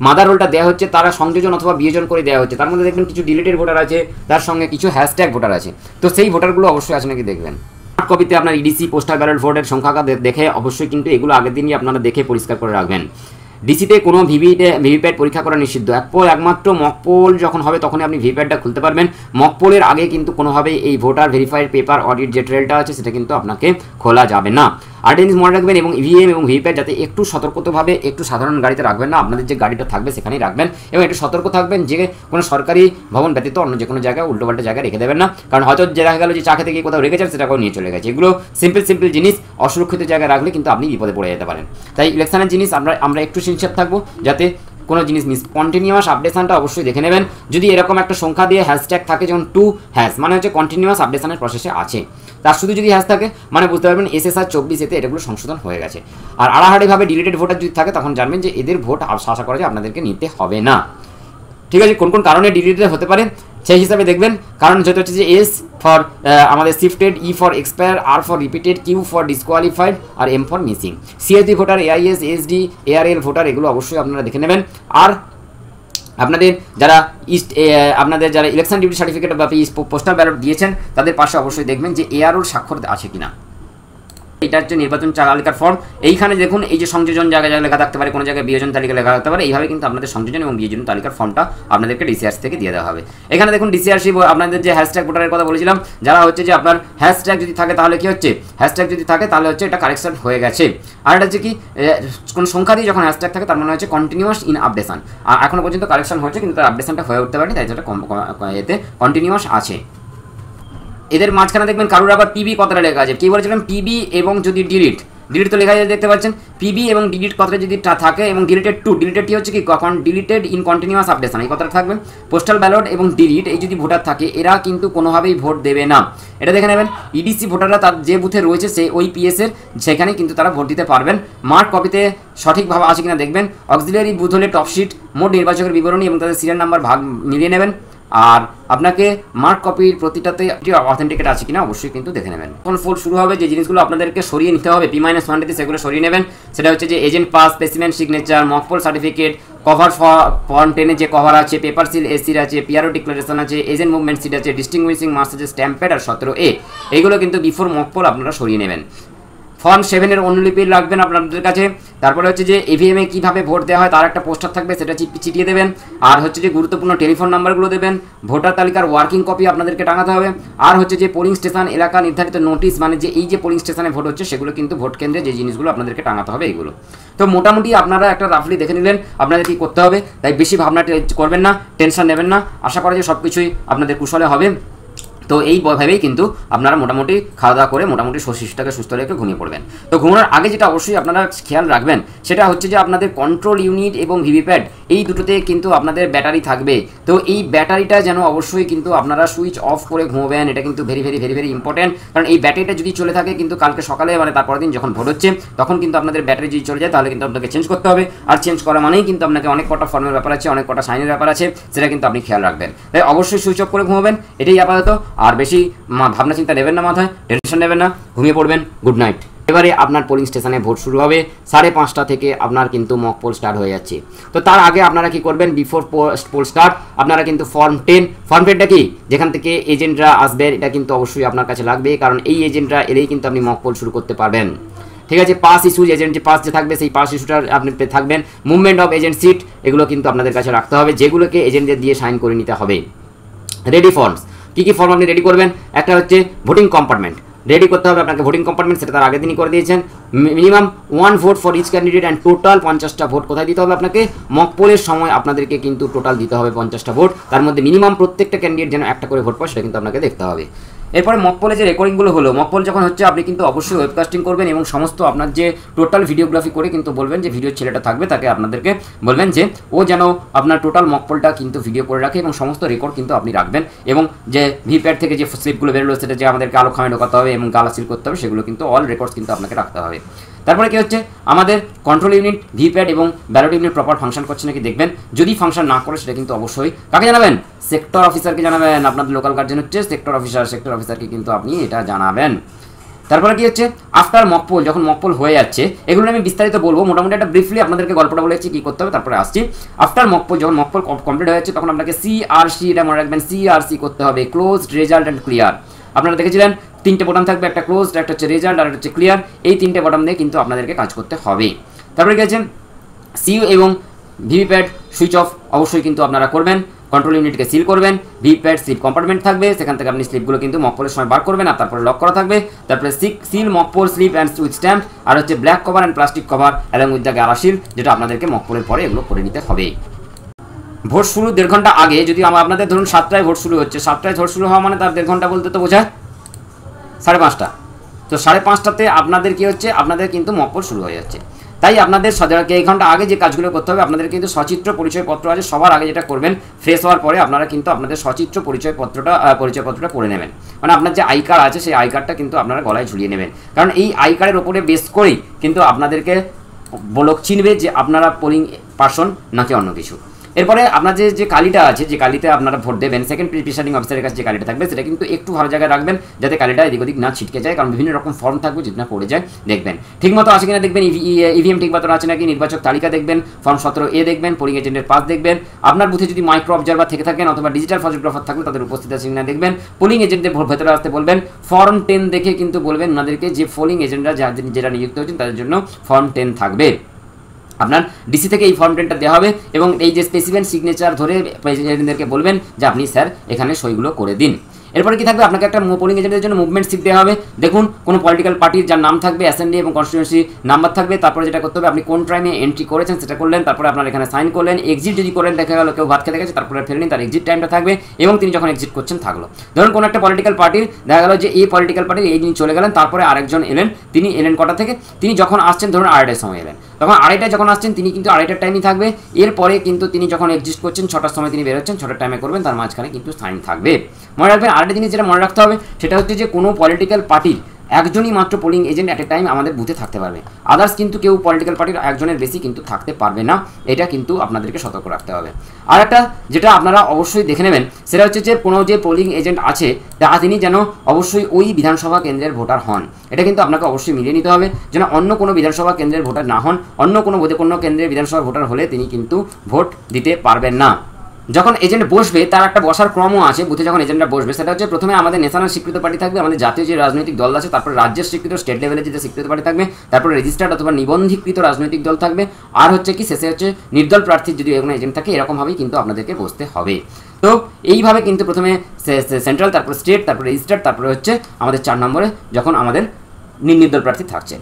মাদার রোলটা দেওয়া হচ্ছে তারা সংযোজন অথবা বিয়োজন করে দেওয়া হচ্ছে, তার মধ্যে দেখবেন কিছু ডিলিটেড ভোটার আছে, তার সঙ্গে কিছু হ্যাশট্যাগ ভোটার আছে, তো সেই ভোটারগুলো অবশ্যই আছে নাকি দেখবেন। মার্ক কপিতে আপনার ইডিসি, পোস্টাল ব্যালট ভোটের সংখ্যাটা দেখে অবশ্যই কিন্তু এগুলো আগের দিনই আপনারা দেখে পরিষ্কার করে রাখবেন। ডিসিতে কোনো ভিভিপ্যাট পরীক্ষা করা নিষিদ্ধ, একমাত্র মকপোল যখন হবে তখনই আপনি ভিভিপ্যাটটা খুলতে পারবেন। মকপোলের আগে কিন্তু কোনোভাবে এই ভোটার ভেরিফাইড পেপার অডিট যে ট্রেলটা আছে সেটা কিন্তু আপনাকে খোলা যাবে না। আর জিনিস মনে রাখবেন, এবং ইভিএম এবং ভিভিপ্যাট যাতে একটু সতর্কভাবে একটু সাধারণ গাড়িতে রাখবেন না, আপনাদের যে গাড়িটা থাকবে সেখানেই রাখবেন, এবং একটু সতর্ক থাকবেন যে কোনো সরকারি ভবন ব্যতীত অন্য যে কোনো জায়গায় উল্টোপাল্টা জায়গায় রেখে দেবেন না, কারণ হয়তো যে দেখা গেল যে চা খেতে গিয়ে কোথাও রেখেছেন সেটাকেও নিয়ে চলে গেছে। এগুলো সিম্পল জিনিস অসুরক্ষিত জায়গায় রাখলে কিন্তু আপনি বিপদে পড়ে যেতে পারেন। তাই ইলেকশনের জিনিস আমরা একটু সিনসিয়ার থাকবো যাতে কোনো জিনিস কন্টিনিউয়াস আপডেশনটা অবশ্যই দেখে নেবেন। যদি এরকম একটা সংখ্যা দিয়ে হ্যাশট্যাগ থাকে যেমন 2 হ্যাশ, মানে হচ্ছে কন্টিনিউয়াস আপডেশনের প্রসেসে আছে, তার শুধু যদি হ্যাশ থাকে মানে বুঝতে পারবেন SSR 24 এতে এটাগুলো সংশোধন হয়ে গেছে। আর আড়াহাড়িভাবে ডিলিটেড ভোটার যদি থাকে তখন জানবেন যে এদের ভোট আশা করা যায় আপনাদেরকে নিতে হবে না। ঠিক আছে? কোন কোন কারণে ডিলিটেড হতে পারে সেই হিসাবে দেখবেন, কারণ যেটা হচ্ছে যে S ফর আমাদের shifted, E for expire, R for repeated, Q for disqualified, আর M for missing. CSD voter, AIS, SD, ARL voter এগুলো অবশ্যই আপনারা দেখে নেবেন। আর আপনাদের যারা আপনাদের যারা ইলেকশন ডিউটি সার্টিফিকেট বা পোস্টাল ব্যালট দিয়েছেন তাদের পাশে অবশ্যই দেখবেন যে AROর স্বাক্ষর আছে কিনা। এটা হচ্ছে নির্বাচন তালিকার ফর্ম। এইখানে দেখুন এই যে সংযোজন জায়গায় জায়গায় লেখা থাকতে পারে, কোনো জায়গায় বিয়োজন তালিকা লেখা থাকতে পারে, এইভাবে কিন্তু আপনাদের সংযোজন এবং বিয়োজন তালিকার ফর্মটা আপনাদেরকে ডিসিআরসি থেকে দিয়ে দেওয়া হবে। এখানে দেখুন ডিসিআরসি আপনাদের যে হ্যাশট্যাগ ভোটারের কথা বলেছিলাম, যারা হচ্ছে যে আপনার হ্যাশট্যাগ যদি থাকে তাহলে কি হচ্ছে, হ্যাশট্যাগ যদি থাকে তাহলে হচ্ছে এটা কারেকশন হয়ে গেছে। আর এটা হচ্ছে কি কোনো সংখ্যা দিয়ে যখন হ্যাশট্যাগ থাকে তার মানে হচ্ছে কন্টিনিউয়াস ইন আপডেশন, আর এখনো পর্যন্ত কারেকশন হচ্ছে কিন্তু তার আপডেশনটা হয়ে উঠতে পারেনি, তাই সেটা এতে কন্টিনিউয়াস আছে। এদের মাঝখানে দেখবেন কারোর আবার পিবি কথাটা লেখা আছে, কি বলেছিলাম পিবি এবং যদি ডিলিট তো লেখা যায় দেখতে পাচ্ছেন, পিবি এবং ডিলিট কথাটা যদি থাকে এবং ডিলিটেড টি হচ্ছে কি ডিলিটেড ইন কন্টিনিউয়াস আপডেশন, এই কথাটা থাকবে। পোস্টাল ব্যালট এবং ডিলিট এই যদি ভোটার থাকে এরা কিন্তু কোনোভাবেই ভোট দেবে না, এটা দেখে নেবেন। ইডিসি ভোটাররা তার যে বুথে রয়েছে সেই ওই পিএস এর সেখানে কিন্তু তারা ভোট দিতে পারবেন। মার্ক কপিতে সঠিকভাবে আছে কিনা দেখবেন। অক্সিলিয়ারি বুথ হলে টপশিট, মোট নির্বাচকের বিবরণী এবং তাদের সিরিয়াল নাম্বার ভাগ মিলিয়ে নেবেন। আর আপনাকে মার্ক কপির প্রতিটাতে অথেন্টিকেট আছে কিনা অবশ্যই কিন্তু দেখে নেবেন। কোন ফোল শুরু হবে যে জিনিসগুলো আপনাদেরকে সরিয়ে নিতে হবে P-1 সেগুলো সরিয়ে নেবেন। সেটা হচ্ছে যে agent pass, specimen signature, mock poll certificate, cover form 10 যে কভার আছে, পেপার সিল এসির আছে, পিআরও ডিক্লারেশন আছে, এজেন্ট মুভমেন্ট সিট আছে, ডিস্টিংগুইশিং মার্কস আছে, স্ট্যাম্পেড আর 17A, এইগুলো কিন্তু বিফোর মকপোল আপনারা সরিয়ে নেবেন। ফর্ম 7 এর অনুলিপি রাখবেন আপনাদের কাছে। তারপরে হচ্ছে যে ইভিএমে কীভাবে ভোট দেওয়া হয় তার একটা পোস্টার থাকবে, সেটা চিটিয়ে দেবেন। আর হচ্ছে যে গুরুত্বপূর্ণ টেলিফোন নাম্বারগুলো দেবেন। ভোটার তালিকার ওয়ার্কিং কপি আপনাদেরকে টাঙাতে হবে। আর হচ্ছে যে পোলিং স্টেশন এলাকা নির্ধারিত নোটিশ, মানে যে এই যে পোলিং স্টেশনে ভোট হচ্ছে সেগুলো কিন্তু ভোট কেন্দ্রে যে জিনিসগুলো আপনাদেরকে টাঙাতে হবে এইগুলো। তো মোটামুটি আপনারা একটা রাফলি দেখে নিলেন আপনাদের কী করতে হবে, তাই বেশি ভাবনা করবেন না, টেনশন নেবেন না। আশা করা যে সব কিছুই আপনাদের কুশলে হবে। তো এই ভেবেই কিন্তু আপনারা মোটামুটি খাওয়া দাওয়া করে মোটামুটি শিশুটাকে সুস্থ রেখে ঘুমিয়ে পড়বেন। তো ঘুমানোর আগে যেটা অবশ্যই আপনারা খেয়াল রাখবেন সেটা হচ্ছে যে আপনাদের কন্ট্রোল ইউনিট এবং ভিভিপ্যাট এই দুটোতে কিন্তু আপনাদের ব্যাটারি থাকবে। তো এই ব্যাটারিটা যেন অবশ্যই কিন্তু আপনারা সুইচ অফ করে ঘুমোবেন, এটা কিন্তু very very very very important. কারণ এই ব্যাটারিটা যদি চলে থাকে কিন্তু কালকে সকালে মানে তারপরের দিন যখন ভোট হচ্ছে তখন কিন্তু আপনাদের ব্যাটারি যদি চলে যায় তাহলে কিন্তু আপনাকে চেঞ্জ করতে হবে। আর চেঞ্জ করা মানেই কিন্তু আপনাকে অনেক কটা ফর্মের ব্যাপার আছে, অনেক কটা সাইনের ব্যাপার আছে, সেটা কিন্তু আপনি খেয়াল রাখবেন। তাই অবশ্যই সুইচ অফ করে ঘুমোবেন, এটাই আপাতত। আর বেশি ভাবনা চিন্তা নেবেন না, মাথায় টেনশন নেবেন না, ঘুমিয়ে পড়বেন। Good night. এবারে আপনার পোলিং স্টেশনে ভোট শুরু হবে 5:30 থেকে আপনার কিন্তু মক পোল স্টার্ট হয়ে যাচ্ছে। তো তার আগে আপনারা কি করবেন, বিফোর পোল স্টার্ট আপনারা কিন্তু ফর্ম 10টা কি যেখান থেকে এজেন্টরা আসবে এটা কিন্তু অবশ্যই আপনার কাছে লাগবে, কারণ এই এজেন্টরা এলেই কিন্তু আপনি মক পোল শুরু করতে পারবেন। ঠিক আছে, পাস ইস্যুজ এজেন্ট যে পাস যে থাকবে সেই পাস ইস্যুটা আপনি থাকবেন। মুভমেন্ট অফ এজেন্ট সিট এগুলো কিন্তু আপনাদের কাছে রাখতে হবে, যেগুলোকে এজেন্টদের দিয়ে সাইন করে নিতে হবে। রেডি ফর্মস, কী কী ফর্ম আপনি রেডি করবেন, একটা হচ্ছে ভোটিং কম্পার্টমেন্ট রেডি করতে হবে আপনাকে। ভোটিং কম্পার্টমেন্ট সেটা তার আগের দিনই করে দিয়েছেন। Minimum 1 vote for each candidate and total 50টা ভোট কোথায় দিতে হবে আপনাকে, মক পোলের সময় আপনাদেরকে কিন্তু টোটাল দিতে হবে 50টা ভোট, তার মধ্যে মিনিমাম প্রত্যেকটা ক্যান্ডিডেট যেন একটা করে ভোট পায় সেটা কিন্তু আপনাকে দেখতে হবে। এরপরে মক পোলে যে রেকর্ডিংগুলো হলো, মক পোল যখন হচ্ছে আপনি কিন্তু অবশ্যই ওয়েবকাস্টিং করবেন এবং সমস্ত আপনার যে টোটাল ভিডিওগ্রাফি করে কিন্তু বলবেন যে ভিডিও ছেলেটা থাকবে তাকে আপনাদেরকে বলবেন যে ও যেন আপনার টোটাল মক পোলটা কিন্তু ভিডিও করে রাখে এবং সমস্ত রেকর্ড কিন্তু আপনি রাখবেন। এবং যে ভিপ্যাড থেকে যে স্লিপগুলো বেরোলো সেটা যে আমাদেরকে আলো খামে ঢোকাতে হবে এবং গালা সিল করতে হবে সেগুলো কিন্তু অল রেকর্ডস কিন্তু আপনাকে রাখতে হবে। তারপরে কি হচ্ছে, আমাদের কন্ট্রোল ইউনিট ভিপ্যাড এবং ব্যালট ইউনিট প্রপার ফাংশন করছে নাকি দেখবেন। যদি ফাংশন না করে সেটা কিন্তু অবশ্যই কাকে জানাবেন, সেক্টর অফিসারকে জানাবেন। আপনাদের লোকাল গার্জেন হচ্ছে সেক্টর অফিসারকে কিন্তু আপনি এটা জানাবেন। তারপরে কি হচ্ছে, আফটার মকপোল যখন মকপোল হয়ে যাচ্ছে, এগুলো আমি বিস্তারিত বলবো, মোটামুটি একটা ব্রিফলি আপনাদেরকে গল্পটা বলেছি কী করতে হবে তারপরে আসছি। আফটার মকপোল যখন মকপোল কমপ্লিট হয়ে যাচ্ছে তখন আপনাকে CRC এটা মনে রাখবেন, CRC করতে হবে, ক্লোজড রেজাল্ট অ্যান্ড ক্লিয়ার। আপনারা দেখেছিলেন 3টে বোতাম থাকবে, একটা ক্লোজড, একটা হচ্ছে রেজাল্ট আর একটা হচ্ছে ক্লিয়ার। এই 3টে বোতাম দিয়ে কিন্তু আপনাদেরকে কাজ করতে হবে। তারপরে কি আছে, সিইউ এবং ভিভিপ্যাট সুইচ অফ অবশ্যই কিন্তু আপনারা করবেন। কন্ট্রোল ইউনিটকে সিল করবেন। ভিপ্যাট স্লিপ কম্পার্টমেন্ট থাকবে, সেখান থেকে আপনি স্লিপগুলো কিন্তু মকপোলের সময় বার করবেন আর তারপরে লক করা থাকবে। তারপরে seal mock poll slip and with stamp, আর হচ্ছে black cover and plastic cover এবং উইথ দ্য গ্যারাসিল, যেটা আপনাদেরকে মকপোলের পরে এগুলো করে নিতে হবে। ভোট শুরু 1.5 ঘন্টা আগে, যদি আপনাদের ধরুন 7টায় ভোট শুরু হচ্ছে, 7টায় ভোট শুরু হওয়া মানে তার 1.5 ঘন্টা বলতে তো বোঝায় 5:30। তো 5:30টাতে আপনাদের কি হচ্ছে, আপনাদের কিন্তু মকপোল শুরু হয়ে যাচ্ছে। তাই আপনাদের এই ঘন্টা আগে যে কাজগুলো করতে হবে, আপনাদের কিন্তু সচিত্র পরিচয়পত্র আছে, সবার আগে যেটা করবেন ফ্রেশ হওয়ার পরে আপনারা কিন্তু আপনাদের সচিত্র পরিচয়পত্রটা করে নেবেন। মানে আপনার যে আই কার্ড আছে সেই আই কার্ডটা কিন্তু আপনারা গলায় ঝুলিয়ে নেবেন, কারণ এই আই কার্ডের ওপরে বেস করেই কিন্তু আপনাদেরকে লোক চিনবে যে আপনারা পোলিং পার্সন নাকি অন্য কিছু। এরপরে আপনার যে কালিটা আছে, যে কালিতে আপনারা ভোট দেবেন, সেকেন্ড প্রিসাইডিং অফিসারের কাছে যে কালিটা থাকবে সেটা কিন্তু একটু ভালো জায়গায় রাখবেন, যাতে কালিটা এদিক ওদিক না ছিটকে যায়, কারণ বিভিন্ন রকম ফর্ম থাকবে যেটা পড়ে যায়। দেখবেন ঠিকমতো আছে কিনা দেখবেন, ইভিএম ঠিক মতো আছে নাকি, নির্বাচক তালিকা দেখবেন, ফর্ম 17A দেখবেন, পোলিং এজেন্টের পাস দেখবেন, আপনার বুথে যদি মাইক্রো অবজারভার থেকে থাকেন অথবা ডিজিটাল ফটোগ্রাফার থাকলে তাদের উপস্থিত আছে কিনা দেখবেন। পোলিং এজেন্টদের ভেতরে আসতে বলবেন, ফর্ম 10 দেখে কিন্তু বলবেন ওনাদেরকে যে পোলিং এজেন্টরা যারা নিযুক্ত হচ্ছেন তাদের জন্য ফর্ম 10 থাকবে। আপনার ডিসি থেকে এই ফর্ম 10টা দেওয়া হবে এবং এই যে স্পেসিফিক সিগনেচার ধরে প্রেসিডেন্টদেরকে বলবেন যে আপনি স্যার এখানে সইগুলো করে দিন। এরপরে কি থাকবে, আপনাকে একটা পোলিং এজেন্টের জন্য মুভমেন্ট স্লিপ দেওয়া হবে। দেখুন কোনো পলিটিক্যাল পার্টির যার নাম থাকবে, অ্যাসেম্বলি এবং কনস্টিটিউয়েন্সি নাম্বার থাকবে, তারপরে যেটা করতে হবে আপনি কোন টাইমে এন্ট্রি করেছেন সেটা করলেন, তারপরে আপনার এখানে সাইন করলেন। এক্সিট যদি করেন, দেখা গেল কেউ ভাত খেতে গেছে তারপরে ফেলেন, তার এক্সিট টাইমটা থাকবে এবং তিনি যখন এক্সিট করছেন থাকলো। ধরুন কোনো একটা পলিটিক্যাল পার্টির দেখা গেল যে এই পলিটিক্যাল পার্টির এই দিন চলে গেলেন, তারপরে আরেকজন এলেন, তিনি এলেন কটা থেকে, তিনি যখন আসছেন ধরুন 2:30টার সময় এলেন, তখন 2:30টায় যখন আসছেন তিনি কিন্তু 2:30টার টাইমই থাকবে। এরপরে কিন্তু তিনি যখন এক্সিট করছেন 6টার সময় তিনি বেরোচ্ছেন, 6টার টাইমে করবেন, তার মাঝখানে কিন্তু সাইন থাকবে। মনে রাখবেন আরেকটা জিনিস যেটা মনে রাখতে হবে সেটা হচ্ছে যে কোনো পলিটিক্যাল পার্টির একজনই মাত্র polling agent at a time আমাদের বুথে থাকতে পারবে, আদার্স কিন্তু কেউ পলিটিক্যাল পার্টির একজনের বেশি কিন্তু থাকতে পারবে না, এটা কিন্তু আপনাদেরকে সতর্ক রাখতে হবে। আর একটা যেটা আপনারা অবশ্যই দেখে নেবেন সেটা হচ্ছে যে কোনো যে পোলিং এজেন্ট আছে তিনি যেন অবশ্যই ওই বিধানসভা কেন্দ্রের ভোটার হন, এটা কিন্তু আপনাকে অবশ্যই মিলিয়ে নিতে হবে, যেন অন্য কোনো বিধানসভা কেন্দ্রের ভোটার না হন। অন্য কোনো কেন্দ্রের বিধানসভা ভোটার হলে তিনি কিন্তু ভোট দিতে পারবেন না। যখন এজেন্ট বসবে তার একটা বসার ক্রমও আছে বুথে, যখন এজেন্টরা বসবে সেটা হচ্ছে প্রথমে আমাদের ন্যাশনাল স্বীকৃত পার্টি থাকবে, আমাদের জাতীয় যে রাজনৈতিক দল আছে, তারপর রাজ্যের স্বীকৃত স্টেট লেভেলে যে স্বীকৃত পার্টি থাকবে, তারপর রেজিস্টার্ড অথবা নিবন্ধিকৃত রাজনৈতিক দল থাকবে, আর হচ্ছে কি শেষে হচ্ছে নির্দল প্রার্থীর যদি কোনো এজেন্ট থাকে, এরকমভাবেই কিন্তু আপনাদেরকে বসতে হবে। তো এইভাবে কিন্তু প্রথমে সেন্ট্রাল, তারপর স্টেট, তারপর রেজিস্টার্ড, তারপরে হচ্ছে আমাদের 4 নম্বরে যখন আমাদের নির্দল প্রার্থী থাকছে।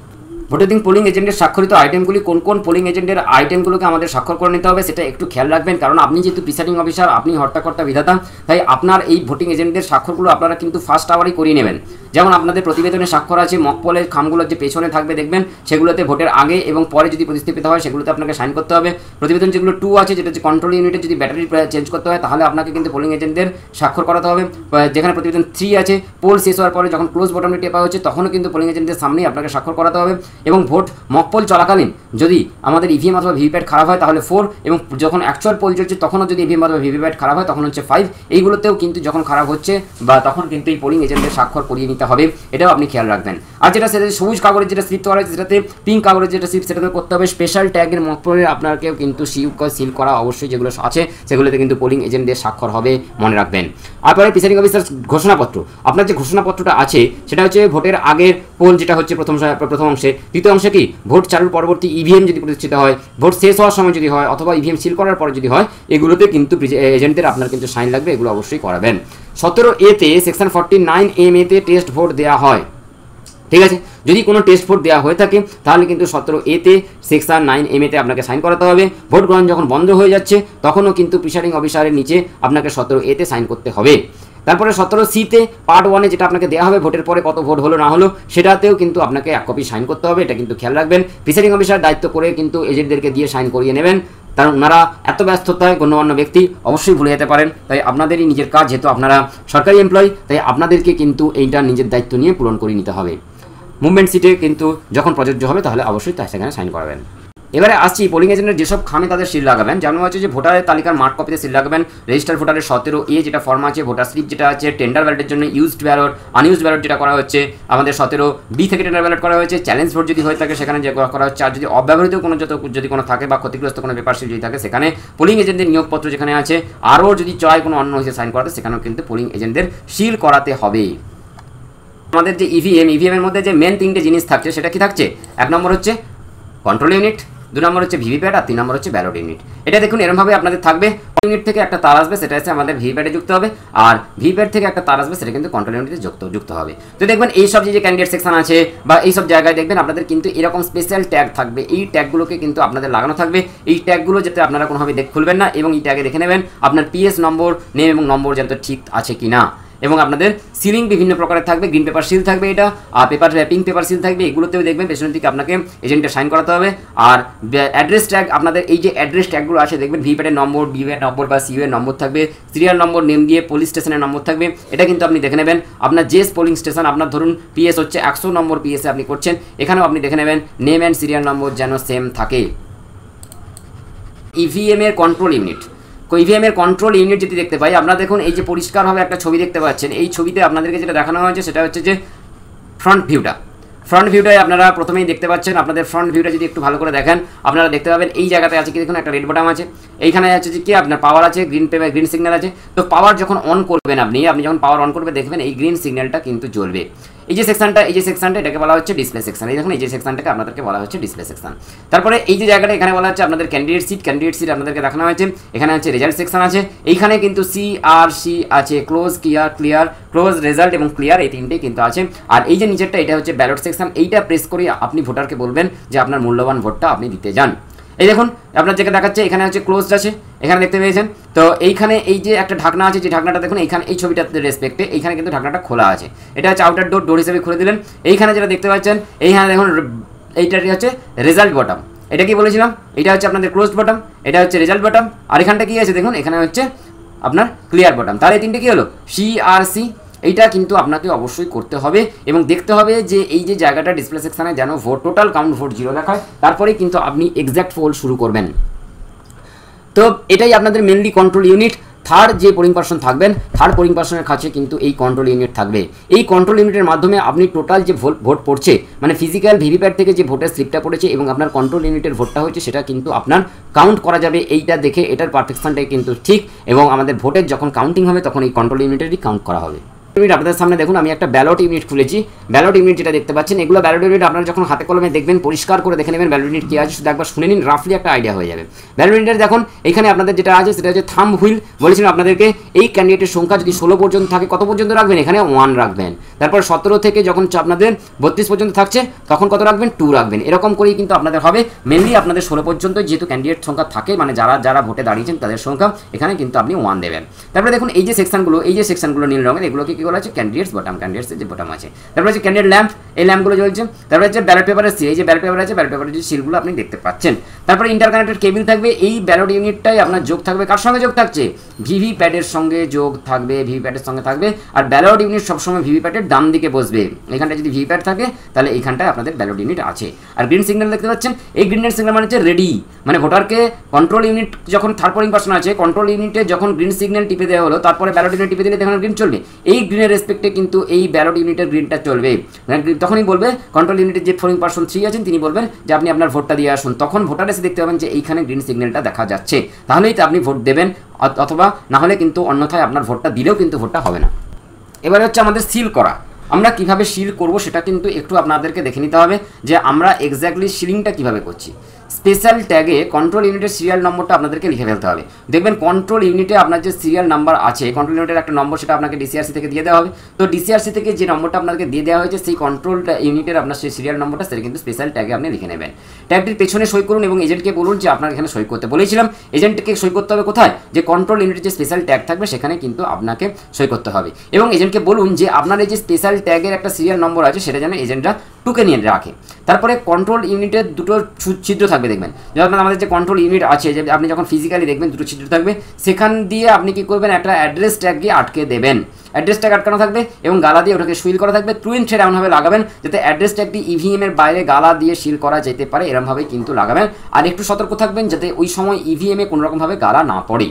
ভোটের দিন পোলিং এজেন্টের স্বাক্ষরিত আইটেমগুলি কোন কোন পোলিং এজেন্টের আইটেমগুলোকে আমাদের স্বাক্ষর করে নিতে হবে সেটা একটু খেয়াল রাখবেন, কারণ আপনি যেহেতু প্রিসাইডিং অফিসার, আপনি হর্তাকর্তা বিধাতা, তাই আপনার এই ভোটিং এজেন্টের স্বাক্ষরগুলো আপনারা কিন্তু ফার্স্ট আওয়ারই করিয়ে নেবেন। যেমন আপনাদের প্রতিবেদনে স্বাক্ষর আছে, মকপলের খামগুলোর যে পেছনে থাকবে দেখবেন সেগুলোতে ভোটের আগে এবং পরে যদি প্রতিস্থাপিত হয় সেগুলোতে আপনাকে সাইন করতে হবে। প্রতিবেদন যেগুলো 2 আছে, যেটা হচ্ছে কন্ট্রোল ইউনিটের যদি ব্যাটারি চেঞ্জ করতে হয় তাহলে আপনাকে কিন্তু পোলিং এজেন্টদের স্বাক্ষর করাতে হবে। যেখানে প্রতিবেদন 3 আছে, পোল শেষ হওয়ার পরে যখন ক্লোজ বটনটি টেপা হচ্ছে তখনও কিন্তু পোলিং এজেন্টদের সামনেই আপনাকে স্বাক্ষর করাতে হবে। এবং ভোট মকপল চলাকালীন যদি আমাদের ইভিএম অথবা ভিভিপ্যাট খারাপ হয় তাহলে 4, এবং যখন অ্যাকচুয়াল পোল চলছে তখনও যদি ইভিএম অথবা ভিভিপ্যাট খারাপ হয় তখন হচ্ছে 5। এইগুলোতেও কিন্তু যখন খারাপ হচ্ছে বা তখন কিন্তু এই পোলিং এজেন্টের স্বাক্ষর করিয়ে নিতে হবে, এটাও আপনি খেয়াল রাখবেন। আর যেটা সেটা সবুজ কাগজের যেটা স্লিপ করা হয়েছে সেটাতে পিঙ্ক কাগজের যেটা স্লিপ সেটাতে করতে হবে স্পেশাল ট্যাগের মকপলে আপনাকে কিন্তু সিল করা অবশ্যই যেগুলো আছে সেগুলোতে কিন্তু পোলিং এজেন্টদের স্বাক্ষর হবে, মনে রাখবেন। তারপরে প্রিসাইডিং অফিসার ঘোষণাপত্র, আপনার যে ঘোষণাপত্রটা আছে সেটা হচ্ছে ভোটের আগের পোল যেটা হচ্ছে প্রথম অংশে, দ্বিতীয় অংশে কি ভোট চালুর পরবর্তী ইভিএম যদি প্রতিষ্ঠিত হয়, ভোট শেষ হওয়ার সময় যদি হয়, অথবা ইভিএম সিল করার পরে যদি হয়, এগুলোতে কিন্তু এজেন্টদের আপনার কিন্তু সাইন লাগবে, এগুলো অবশ্যই করাবেন। 17A section 49M test vote দেওয়া হয়, ঠিক আছে। যদি কোনো টেস্ট ভোট দেওয়া হয়ে থাকে তাহলে কিন্তু 17A সেকশন 9M আপনাকে সাইন করাতে হবে। ভোট গ্রহণ যখন বন্ধ হয়ে যাচ্ছে তখনও কিন্তু প্রিসাইডিং অফিসারের নিচে আপনাকে 17A সাইন করতে হবে। তারপরে 17C পার্ট 1 যেটা আপনাকে দেওয়া হবে ভোটের পরে কত ভোট হলো না হলো, সেটাতেও কিন্তু আপনাকে 1 কপি সাইন করতে হবে, এটা কিন্তু খেয়াল রাখবেন। প্রিসাইডিং অফিসার দায়িত্ব করে কিন্তু এজেন্টদেরকে দিয়ে সাইন করিয়ে নেবেন, কারণ ওনারা এত ব্যস্ততায় গণ্যমান্য ব্যক্তি অবশ্যই ভুলে যেতে পারেন, তাই আপনাদেরই নিজের কাজ, যেহেতু আপনারা সরকারি এমপ্লয়ি তাই আপনাদেরকে কিন্তু এইটা নিজের দায়িত্ব নিয়ে পূরণ করে নিতে হবে। মুভমেন্ট সিটে কিন্তু যখন প্রযোজ্য হবে তাহলে অবশ্যই তার সেখানে সাইন করাবেন। এবারে আসছি পোলিং এজেন্টের যেসব খামে তাদের সিল লাগাবেন, যেমন হচ্ছে যে ভোটারের তালিকার মার্ক কপিতে সিল লাগাবেন, রেজিস্টার ভোটারের 17A যেটা ফর্ম আছে, ভোটার স্লিপ যেটা আছে, টেন্ডার ব্যালটের জন্য ইউজড ব্যালট, আনইউজড ব্যালট যেটা করা হচ্ছে আমাদের 17B থেকে টেন্ডার ব্যালট করা হয়েছে, চ্যালেঞ্জ ভোট যদি হয়ে থাকে সেখানে যে করা হচ্ছে, আর যদি অব্যবহৃত যদি কোনো থাকে বা ক্ষতিগ্রস্ত কোনো পেপার সিল যদি থাকে সেখানে পোলিং এজেন্টের নিয়োগপত্র যেখানে আছে, আরও যদি চায় কোনো অন্য হিসেবে সাইন করাতে সেখানেও কিন্তু পোলিং এজেন্টদের সিল করাতে হবে। আমাদের যে ইভিএমের মধ্যে যে মেন 3টে জিনিস থাকছে সেটা কি থাকছে, 1 নম্বর হচ্ছে কন্ট্রোল ইউনিট, 2 নম্বর হচ্ছে ভিভিপ্যাট, আর 3 নম্বর হচ্ছে ব্যালট ইউনিট। এটা দেখুন এরকমভাবে আপনাদের থাকবে, ইউনিট থেকে একটা তার আসবে সেটা হচ্ছে আমাদের ভিভিপ্যাটে যুক্ত হবে, আর ভিভিপ্যাট থেকে একটা তার আসবে সেটা কিন্তু কন্ট্রোল ইউনিটে যুক্ত হবে। তো দেখবেন এই সব যে ক্যান্ডিডেট সেকশন আছে বা এই সব জায়গায় দেখবেন আপনাদের কিন্তু এরকম স্পেশাল ট্যাগ থাকবে, এই ট্যাগগুলোকে কিন্তু আপনাদের লাগানো থাকবে। এই ট্যাগগুলো যাতে আপনারা কোনোভাবে খুলবেন না, এবং এই ট্যাগে দেখে নেবেন আপনার পিএস নম্বর, নেম এবং নম্বর যাতে ঠিক আছে কিনা। এবং আপনাদের সিলিং বিভিন্ন প্রকারের থাকবে, গ্রিন পেপার সিল থাকবে এটা, আর পিঙ্ক পেপার সিল থাকবে, এগুলোতেও দেখবেন পেছনের দিকে আপনাকে এজেন্টের সাইন করাতে হবে। আর অ্যাড্রেস ট্যাগ, আপনাদের এই যে অ্যাড্রেস ট্যাগগুলো আছে দেখবেন ভিভিপ্যাটের নম্বর, বিএর নম্বর বা সিইউর নম্বর থাকবে, সিরিয়াল নম্বর, নেম দিয়ে পুলিশ স্টেশনের নম্বর থাকবে, এটা কিন্তু আপনি দেখে নেবেন। আপনার যে পোলিং স্টেশন, আপনার ধরুন পিএস হচ্ছে 100 নম্বর পিএসে আপনি করছেন, এখানেও আপনি দেখে নেবেন নেম অ্যান্ড সিরিয়াল নম্বর যেন সেম থাকে। ইভিএম এর কন্ট্রোল ইউনিট, ইভিএম এর কন্ট্রোল ইউনিট যদি দেখতে পাই, আপনারা দেখুন এই যে পরিষ্কারভাবে একটা ছবি দেখতে পাচ্ছেন, এই ছবিতে আপনাদেরকে যেটা দেখানো হয়েছে সেটা হচ্ছে যে ফ্রন্ট ভিউটায় আপনারা প্রথমেই দেখতে পাচ্ছেন। আপনাদের ফ্রন্ট ভিউটা যদি একটু ভালো করে দেখেন, আপনারা দেখতে পাবেন এই জায়গাতে আছে কি দেখুন একটা রেড বাটন আছে, এইখানে আছে যে কি আপনার পাওয়ার আছে, গ্রিন সিগন্যাল আছে। তো পাওয়ার যখন অন করবেন আপনি যখন পাওয়ার অন করবে দেখবেন এই গ্রিন সিগন্যালটা কিন্তু জ্বলবে। এই যে সেকশনটা এটাকে বলা হচ্ছে ডিসপ্লে সেকশন। এই দেখুন এই যে সেকশনটাকে আপনাদেরকে বলা হচ্ছে ডিসপ্লে সেকশন। তারপরে এই যে জায়গাটা এখানে বলা হচ্ছে আপনাদের ক্যান্ডিডেট সিট আপনাদেরকে দেখানো হয়েছে। এখানে হচ্ছে রেজাল্ট সেকশন আছে, এইখানে কিন্তু সি আছে, ক্লোজ, ক্লিয়ার, ক্লোজ, রেজাল্ট এবং ক্লিয়ার, এই তিনটেই কিন্তু আছে। আর এই যে নিচেরটা এটা হচ্ছে ব্যালট সেকশন। এইটা প্রেস করে আপনি ভোটারকে বলবেন যে আপনার মূল্যবান ভোটটা আপনি দিতে যান। এই দেখুন আপনার যেটা দেখাচ্ছে এখানে হচ্ছে ক্লোজড আছে, এখানে দেখতে পেয়েছেন। তো এইখানে এই যে একটা ঢাকনা আছে, যে ঢাকনাটা দেখুন এইখানে এই ছবিটাতে রেসপেক্টে এইখানে কিন্তু ঢাকনাটা খোলা আছে, এটা হচ্ছে আউটার ডোর হিসেবে খুলে দিলেন। এইখানে যেটা দেখতে পাচ্ছেন এইখানে দেখুন এইটাটি হচ্ছে রেজাল্ট বটম, এটা কি বলেছিলাম, এটা হচ্ছে আপনাদের ক্লোজড বটম, এটা হচ্ছে রেজাল্ট বটম, আর এখানটা কি আছে দেখুন এখানে হচ্ছে আপনার ক্লিয়ার বটম। তার এই তিনটে কি হলো সি। এইটা কিন্তু আপনাকে অবশ্যই করতে হবে এবং দেখতে হবে যে এই যে জায়গাটা ডিসপ্লে সেকশনে যেন টোটাল কাউন্ট ভোট 0 দেখায়, তারপরেই কিন্তু আপনি এক্স্যাক্ট পোল শুরু করবেন। তো এটাই আপনাদের মেনলি কন্ট্রোল ইউনিট। থার্ড যে পোলিং পার্সন থাকবেন, থার্ড পোলিং পার্সনের কাছে কিন্তু এই কন্ট্রোল ইউনিট থাকবে। এই কন্ট্রোল ইউনিটের মাধ্যমে আপনি টোটাল যে ভোট পড়ছে, মানে ফিজিক্যাল ভিভিপ্যাট থেকে যে ভোটের স্লিপটা পড়েছে এবং আপনার কন্ট্রোল ইউনিটের ভোটটা হয়েছে, সেটা কিন্তু আপনার কাউন্ট করা যাবে। এইটা দেখে এটার পারফেকশনটাই কিন্তু ঠিক, এবং আমাদের ভোটের যখন কাউন্টিং হবে তখন এই কন্ট্রোল ইউনিটেরই কাউন্ট করা হবে। আপনাদের সামনে দেখুন আমি একটা ব্যালট ইউনিট খুলেছি। ব্যালট ইউনিট যেটা দেখতে পাচ্ছেন, এগুলো ব্যালট ইউনিট আপনারা যখন হাতে কলমে দেখবেন পরিষ্কার করে দেখে নেবেন ব্যালট ইউনিট কি আছে, শুধু একবার শুনে নিন, রাফলি একটা আইডিয়া হয়ে যাবে। ব্যালট ইউনিটের দেখুন এখানে আপনাদের যেটা আছে সেটা হচ্ছে থাম্ব হুইল। বলেছিলাম আপনাদেরকে এই ক্যান্ডিডেটের সংখ্যা যদি 16 পর্যন্ত থাকে কত পর্যন্ত রাখবেন, এখানে 1 রাখবেন। তারপর 17 থেকে যখন আপনাদের 32 পর্যন্ত থাকছে তখন কত রাখবেন, 2 রাখবেন। এরকম করেই কিন্তু আপনাদের হবে। মেনলি আপনাদের 16 পর্যন্ত যেহেতু ক্যান্ডিডেট সংখ্যা থাকে, মানে যারা ভোটে দাঁড়িয়েছেন তাদের সংখ্যা, এখানে কিন্তু আপনি 1 দেবেন। তারপরে দেখুন এই যে সেকশনগুলো নীল রঙের, এগুলোকে কি বলা আছে, ক্যান্ডিডেটস ক্যান্ডিডেটসের যে বটম আছে। তারপরে হচ্ছে ক্যান্ডিডেট ল্যাম্প, এই ল্যাম্পগুলো জ্বলছে। তারপরে হচ্ছে ব্যালট পেপারের সিল, এই যে ব্যালট পেপার আছে, ব্যালট পেপারের যে সিলগুলো আপনি দেখতে পাচ্ছেন। তারপরে ইন্টারকানেক্টেড কেবিল থাকবে। এই ব্যালট ইউনিটটাই আপনার যোগ থাকবে, কার সঙ্গে যোগ থাকছে, ভিভিপ্যাটের সঙ্গে যোগ থাকবে, ভিভিপ্যাটের সঙ্গে থাকবে। আর ব্যালট ইউনিট সবসময় ভিভিপ্যাটের ডান দিকে বসবে। এখানটায় যদি ভিভিপ্যাট থাকে তাহলে এইখানটায় আপনাদের ব্যালট ইউনিট আছে। আর গ্রিন সিগন্যাল দেখতে পাচ্ছেন, এই গ্রিন সিগন্যাল মানে হচ্ছে রেডি, মানে ভোটারকে কন্ট্রোল ইউনিট যখন থার্ড পোলিং পার্সন আছে, কন্ট্রোল ইউনিটে যখন গ্রিন সিগন্যাল টিপে দেওয়া হলো, তারপরে ব্যালট ইউনিট টিপে দিলে তখন গ্রিন চলবে। এই গ্রিনের রেসপেক্টে কিন্তু এই ব্যালট ইউনিটের গ্রিনটা চলবে। তখনই বলবে কন্ট্রোল ইউনিটের যে পোলিং পার্সন 3 আছেন তিনি বলবেন যে আপনি আপনার ভোটটা দিয়ে আসুন। তখন ভোটার এসে দেখতে পাবেন যে এইখানে গ্রিন সিগন্যালটা দেখা যাচ্ছে, তাহলেই তো আপনি ভোট দেবেন, অথবা না হলে কিন্তু অন্যথায় আপনার ভোটটা দিলেও কিন্তু ভোটটা হবে না। এবারে হচ্ছে আমাদের সিল করা। আমরা কিভাবে সিল করব সেটা কিন্তু একটু আপনাদেরকে দেখে নিতে হবে যে আমরা এক্স্যাক্টলি সিলিংটা কিভাবে করছি। স্পেশাল ট্যাগে কন্ট্রোল ইউনিটের সিরিয়াল নম্বরটা আপনাদেরকে লিখে ফেলতে হবে। দেখবেন কন্ট্রোল ইউনিটে আপনার যে সিরিয়াল নাম্বার আছে, কন্ট্রোল ইউনিটের একটা নম্বর, সেটা আপনাকে ডিসিআরসি থেকে দিয়ে দেওয়া হবে। তো ডিসিআরসি থেকে যে নম্বরটা আপনাকে দিয়ে দেওয়া হয়েছে, সেই কন্ট্রোল ইউনিটের আপনার সেই সিরিয়াল নম্বরটা সেটা কিন্তু স্পেশাল ট্যাগে আপনি লিখে নেবেন। ট্যাগটির পেছনে সই করুন এবং এজেন্টকে বলুন যে আপনার এখানে সই করতে বলেছিলাম। এজেন্টকে সই করতে হবে কোথায়, যে কন্ট্রোল ইউনিটের যে স্পেশাল ট্যাগ থাকবে সেখানে কিন্তু আপনাকে সই করতে হবে। এবং এজেন্টকে বলুন যে আপনার এই যে স্পেশাল ট্যাগের একটা সিরিয়াল নম্বর আছে সেটা যেন এজেন্টরা টুকে নিয়ে রাখে। তারপরে কন্ট্রোল ইউনিটের দুটো ছিদ্র থাকবে, দেখবেন যখন আমাদের যে কন্ট্রোল ইউনিট আছে, যে আপনি যখন ফিজিক্যালি দেখবেন দুটো ছিদ্র থাকবে, সেখান দিয়ে আপনি কি করবেন, একটা অ্যাড্রেস ট্যাগ দিয়ে আটকে দেবেন। অ্যাড্রেস ট্যাগ আটকানো থাকবে এবং গালা দিয়ে ওটাকে সিল করা থাকবে। টুইন থ্রেড এমনভাবে লাগাবেন যাতে অ্যাড্রেস ট্যাগটি ইভিএম এর বাইরে গালা দিয়ে সিল করা যেতে পারে, এরমভাবেই কিন্তু লাগাবেন। আর একটু সতর্ক থাকবেন যাতে ওই সময় ইভিএম এ কোনোরকমভাবে গালা না পড়ে।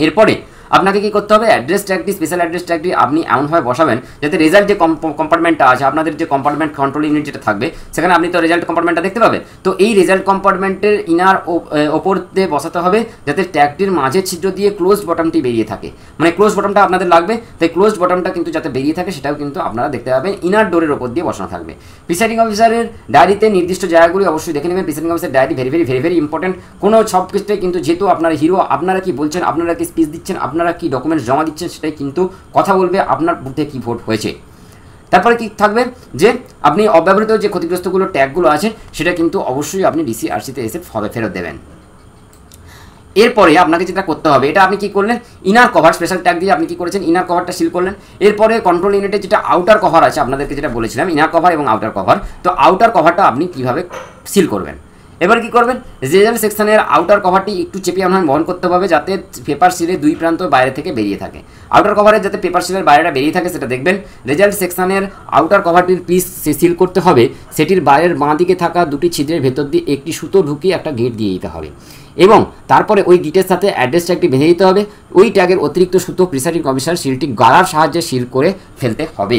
এরপরে আপনাকে কি করতে হবে, অ্যাড্রেস ট্যাগটি, স্পেশাল অ্যাড্রেস ট্যাগটি আপনি এমনভাবে বসাবেন যাতে রেজাল্ট যে কম্পার্টমেন্টটা আছে, আপনাদের যে কম্পার্টমেন্ট কন্ট্রোল ইউনিট যেটা থাকবে, সেখানে আপনি তো রেজাল্ট কম্পার্টমেন্টটা দেখতে পাবেন। তো এই রেজাল্ট কম্পার্টমেন্টের ইনার ওপর দিয়ে বসাতে হবে যাতে ট্যাগটির মাঝের ছিদ্র দিয়ে ক্লোজ বটমটি বেরিয়ে থাকে, মানে ক্লোজ বটমটা আপনাদের লাগবে। তাই ক্লোজ বটমটা কিন্তু যাতে বেরিয়ে থাকে সেটাও কিন্তু আপনারা দেখতে পাবেন, ইনার ডোরের ওপর দিয়ে বসানো থাকবে। প্রিসাইডিং অফিসারের ডায়েরিতে নির্দিষ্ট জায়গাগুলি অবশ্যই দেখে নেবেন। Presiding officer diary very important. কোনো সব ক্ষেত্রে কিন্তু যেহেতু আপনার হিরো, আপনারা কি বলছেন, আপনারা কি স্পিচ দিচ্ছেন, আপনারা কি ডকুমেন্টস জমা দিচ্ছেন, সেটাই কিন্তু কথা বলবে আপনার বুথে কি ভোট হয়েছে। তারপরে কি থাকবে, যে আপনি অব্যবহৃত যে ক্ষতিগ্রস্তগুলো ট্যাগগুলো আছে সেটা কিন্তু অবশ্যই আপনি ডিসিআরসিতে এসে ফেরত দেবেন। এরপরে আপনাকে যেটা করতে হবে, এটা আপনি কি করলেন, ইনার কভার স্পেশাল ট্যাগ দিয়ে আপনি কি করেছেন, ইনার কভারটা সিল করলেন। এরপরে কন্ট্রোল ইউনিটের যেটা আউটার কভার আছে, আপনাদেরকে যেটা বলেছিলাম ইনার কভার এবং আউটার কভার, তো আউটার কভারটা আপনি কিভাবে সিল করবেন। এবার কি করবেন, রেজাল্ট সেকশনের আউটার কভারটি একটু চেপে আপনার বহন করতে হবে যাতে পেপার সিলের দুই প্রান্ত বাইরে থেকে বেরিয়ে থাকে। আউটার কভারে যাতে পেপার সিলের বাইরেটা বেরিয়ে থাকে সেটা দেখবেন। রেজাল্ট সেকশনের আউটার কভারটির পিস সিল করতে হবে, সেটির বাইরের বাঁ দিকে থাকা দুটি ছিদ্রের ভেতর দিয়ে একটি সুতো ঢুকিয়ে একটা গিট দিয়ে দিতে হবে এবং তারপরে ওই গিটের সাথে অ্যাড্রেস ট্যাগটি বেঁধে দিতে হবে। ওই ট্যাগের অতিরিক্ত সুতো প্রিসাইডিং অফিসার সিলটি গালার সাহায্যে সিল করে ফেলতে হবে।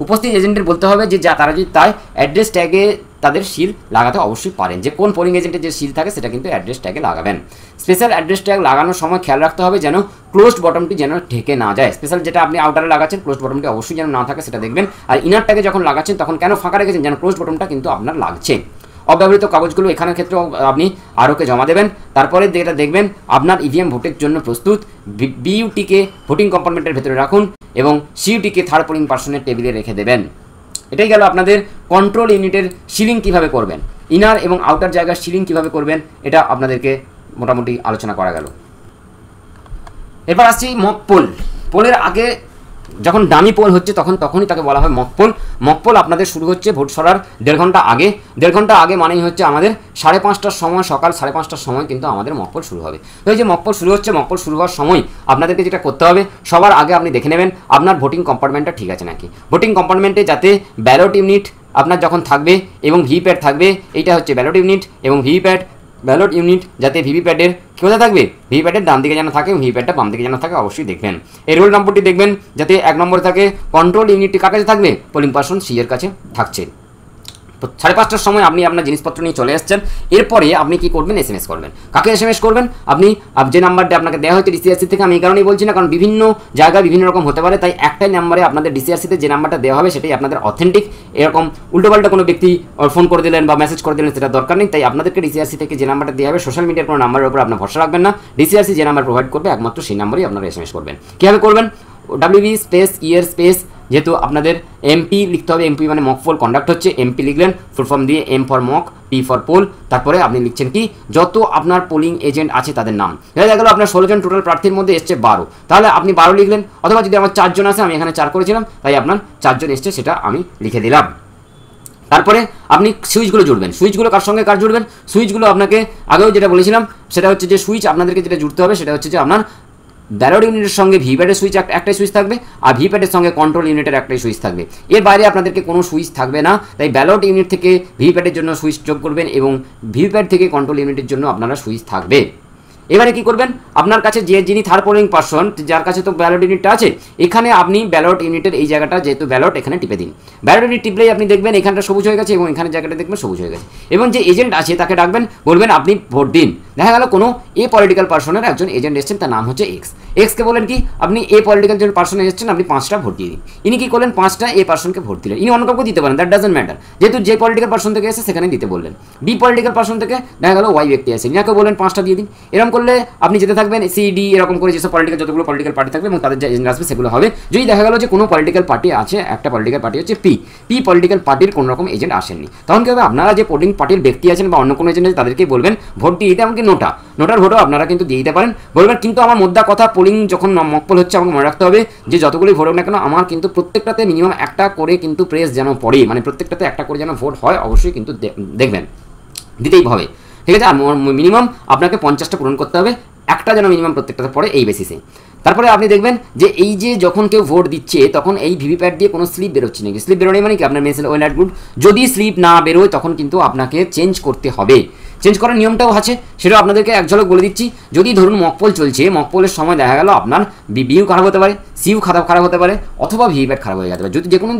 উপস্থিত এজেন্টের বলতে হবে যে তারা যদি তাই অ্যাড্রেস ট্যাগে তাদের সিল লাগাতে অবশ্যই পারেন, যে কোন পোলিং এজেন্টের যে সিল থাকে সেটা কিন্তু অ্যাড্রেস ট্যাগে লাগাবেন। স্পেশাল অ্যাড্রেস ট্যাগ লাগানোর সময় খেয়াল রাখতে হবে যেন ক্লোজড বটমটি যেন ঢেকে না যায়। স্পেশাল যেটা আপনি আউটারে লাগাচ্ছেন ক্লোজড বটমটি অবশ্যই যেন না থাকে সেটা দেখবেন। আর ইনার ট্যাগে যখন লাগাচ্ছেন তখন কেন ফাঁকা রেখেছেন, যেন ক্লোজড বটমটা কিন্তু আপনার লাগছে। অব্যবহৃত কাগজগুলো এখানের ক্ষেত্রেও আপনি আরওকে জমা দেবেন। তারপরে যেটা দেখবেন আপনার ইভিএম ভোটের জন্য প্রস্তুত। বিইউটিকে ভোটিং কম্পার্টমেন্টের ভেতরে রাখুন এবং সিইউটিকে থার্ড পোলিং পার্সনের টেবিলে রেখে দেবেন। এটাই গেল আপনাদের কন্ট্রোল ইউনিটের সিলিং কিভাবে করবেন, ইনার এবং আউটার জায়গার সিলিং কিভাবে করবেন, এটা আপনাদেরকে মোটামুটি আলোচনা করা গেল। এবার আসছি মক পোল। পোলের আগে যখন ডামি পোল হচ্ছে তখনই তাকে বলা হয় মক পোল। মক পোল আপনাদের শুরু হচ্ছে ভোট সরার 1.5 ঘন্টা আগে। 1.5 ঘন্টা আগে মানেই হচ্ছে আমাদের 5:30টার সময়, সকাল 5:30টার সময় কিন্তু আমাদের মক পোল শুরু হবে। তো এই যে মক পোল শুরু হচ্ছে, মক পোল শুরু হওয়ার সময় আপনাদেরকে যেটা করতে হবে, সবার আগে আপনি দেখে নেবেন আপনার ভোটিং কম্পার্টমেন্টটা ঠিক আছে নাকি। ভোটিং কম্পার্টমেন্টে যাতে ব্যালট ইউনিট আপনার যখন থাকবে এবং ভিভিপ্যাট থাকবে, এইটা হচ্ছে ব্যালট ইউনিট এবং ভিভিপ্যাট। ব্যালট ইউনিট যাতে ভিভিপ্যাটের কোথায় থাকবে, ভিভিপ্যাটের ডান দিকে যেন থাকে এবং ভিভিপ্যাটটা বাম দিকে যেন থাকে অবশ্যই দেখবেন। এই রোল নম্বরটি দেখবেন যাতে 1 নম্বরে থাকে। কন্ট্রোল ইউনিটটি কার কাছে থাকবে, পোলিং পার্সন সি এর কাছে থাকছে। 5:30টার সময় আপনি আপনার জিনিসপত্র নিয়ে চলে আসছেন। এরপরে আপনি কি করবেন, এসএমএস করবেন। কাকে এসএমএস করবেন, আপনি যে নাম্বারটা আপনাকে দেওয়া হয়েছে ডিসিআরসি থেকে, আমি এই কারণেই বলছি না কারণ বিভিন্ন জায়গায় বিভিন্ন রকম হতে পারে, তাই একটাই নাম্বারে আপনাদের ডিসিআরসিতে যে নাম্বারটা দেওয়া হবে সেটাই আপনাদের অথেন্টিক। এরকম উল্টোপাল্টা কোনো ব্যক্তি ফোন করে দিলেন বা মেসেজ করে দিলেন সেটা দরকার নেই। তাই আপনাদেরকে ডিসিআরসি থেকে যে নাম্বারটা দেওয়া হবে, সোশ্যাল মিডিয়ার কোনো নাম্বারের উপর আপনার ভরসা রাখবেন না। ডিসিআরসি যে নাম্বার প্রোভাইড করবে একমাত্র সেই নাম্বারেই আপনারা এসএমএস করবেন। কীভাবে করবেন, ডাব্লিউবি স্পেস ইয়ার স্পেস, যেহেতু আপনাদের এমপি লিখতে হবে, এমপি মানে মক পোল কন্ডাক্ট হচ্ছে, এমপি লিখলেন ফুল ফর্ম দিয়ে, M for mock, P for poll, তারপরে আপনি লিখছেন কি যত আপনার পোলিং এজেন্ট আছে তাদের নাম। দেখা গেল আপনার 16 জন টোটাল প্রার্থীর মধ্যে এসছে 12, তাহলে আপনি 12 লিখলেন। অথবা যদি আমার 4 জন আছে, আমি এখানে 4 করেছিলাম তাই আপনার 4 জন এসছে সেটা আমি লিখে দিলাম। তারপরে আপনি সুইচগুলো জুড়বেন। সুইচগুলো কার সঙ্গে কার জুড়বেন, সুইচগুলো আপনাকে আগেও যেটা বলেছিলাম সেটা হচ্ছে যে সুইচ আপনাদেরকে যেটা জুড়তে হবে সেটা হচ্ছে যে আপনার ব্যালট ইউনিটের সঙ্গে ভিভিপ্যাটের সুইচ একটাই সুইচ থাকবে আর ভিভিপ্যাটের সঙ্গে কন্ট্রোল ইউনিটের একটাই সুইচ থাকবে। এর বাইরে আপনাদেরকে কোনো সুইচ থাকবে না। তাই ব্যালট ইউনিট থেকে ভিভিপ্যাটের জন্য সুইচ যোগ করবেন এবং ভিভিপ্যাট থেকে কন্ট্রোল ইউনিটের জন্য আপনারা সুইচ থাকবে। এবারে কি করবেন, আপনার কাছে যিনি থার্ড পোলিং পার্সন, যার কাছে তো ব্যালট ইউনিটটা আছে, এখানে আপনি ব্যালট ইউনিটের এই জায়গাটা যেহেতু ব্যালট, এখানে টিপে দিন। ব্যালট ইউনিট টিপলেই আপনি দেখবেন এখানটা সবুজ হয়ে গেছে এবং এখানে জায়গাটা দেখবেন সবুজ হয়ে গেছে। এবং যে এজেন্ট আছে তাকে ডাকবেন, বলবেন আপনি ভোট দিন। দেখা গেল কোনো এ পলিটিক্যাল পার্সনের একজন এজেন্ট এসেছেন, তার নাম হচ্ছে এক্স। এক্সকে বলেন কি আপনি এ পলিটিক্যাল যে পার্সন এসেছেন আপনি 5টা ভোট দিয়ে দিন। ইনি কি করলেন, 5টা এ পার্সনকে ভোট দিলেন। ইনি অন্য কাউকে দিতে পারেন, দ্যাট ডাজন্ট ম্যাটার, যেহেতু যে পলিটিক্যাল পার্সন থেকে এসে সেখানে দিতে বললেন। বি পলিটিক্যাল পার্সন থেকে দেখা গেল ওয়াই ব্যক্তি আছে, ইনাকে বলেন 5টা দিয়ে দিন। এরকম করলে আপনি যেতে থাকবেন সিডি, এরকম করে যেসব পলিটিক্যাল যতগুলো পলিটিক্যাল পার্টি থাকবে এবং তাদের যে এজেন্ট আসবে সেগুলো হবে। যদি দেখা গেল যে কোনো পলিটিক্যাল পার্টি আছে, একটা পলিটিক্যাল পার্টি হচ্ছে পি পলিটিক্যাল পার্টির কোনো রকম এজেন্ট আসেননি, তখন কি হবে, আপনারা যে পোলিং পার্টির ব্যক্তি আছেন বা অন্য কোনো এজেন্ট আছে তাদেরকেই বলবেন ভোট দিয়ে দিতে। এমনকি নোটার ভোটও আপনারা কিন্তু দিয়ে দিতে পারেন। বলবেন কিন্তু আমার মোদ্দা কথা, পোলিং যখন মক পোল হচ্ছে আমাকে মনে রাখতে হবে যে যতগুলি ভোট হোক না কেন আমার কিন্তু প্রত্যেকটাতে মিনিমাম একটা করে কিন্তু প্রেস যেন পড়ে, মানে প্রত্যেকটাতে একটা করে যেন ভোট হয় অবশ্যই কিন্তু দেখবেন, দিতেই হবে, ঠিক আছে। আর মিনিমাম আপনাকে 50টা পূরণ করতে হবে, একটা যেন মিনিমাম প্রত্যেকটাতে পড়ে এই বেসিসে। তারপরে আপনি দেখবেন যে এই যে যখন কেউ ভোট দিচ্ছে তখন এই ভিভিপ্যাট দিয়ে কোনো স্লিপ বেরোচ্ছে নাকি, স্লিপ বেরোয় মানে কি আপনার মেসেজ ওয়েল অ্যাট গুড। যদি স্লিপ না বেরোয় তখন কিন্তু আপনাকে চেঞ্জ করতে হবে। চেঞ্জ করার নিয়মটাও আছে, সেটাও আপনাদেরকে এক ঝলক বলে দিচ্ছি। যদি ধরুন মকপোল চলছে, মকপোলের সময় দেখা গেল আপনার বিউ খারাপ হতে পারে, সিউ খারাপ হতে পারে, অথবা ভিভিপ্যাট খারাপ হয়ে যেতে পারে।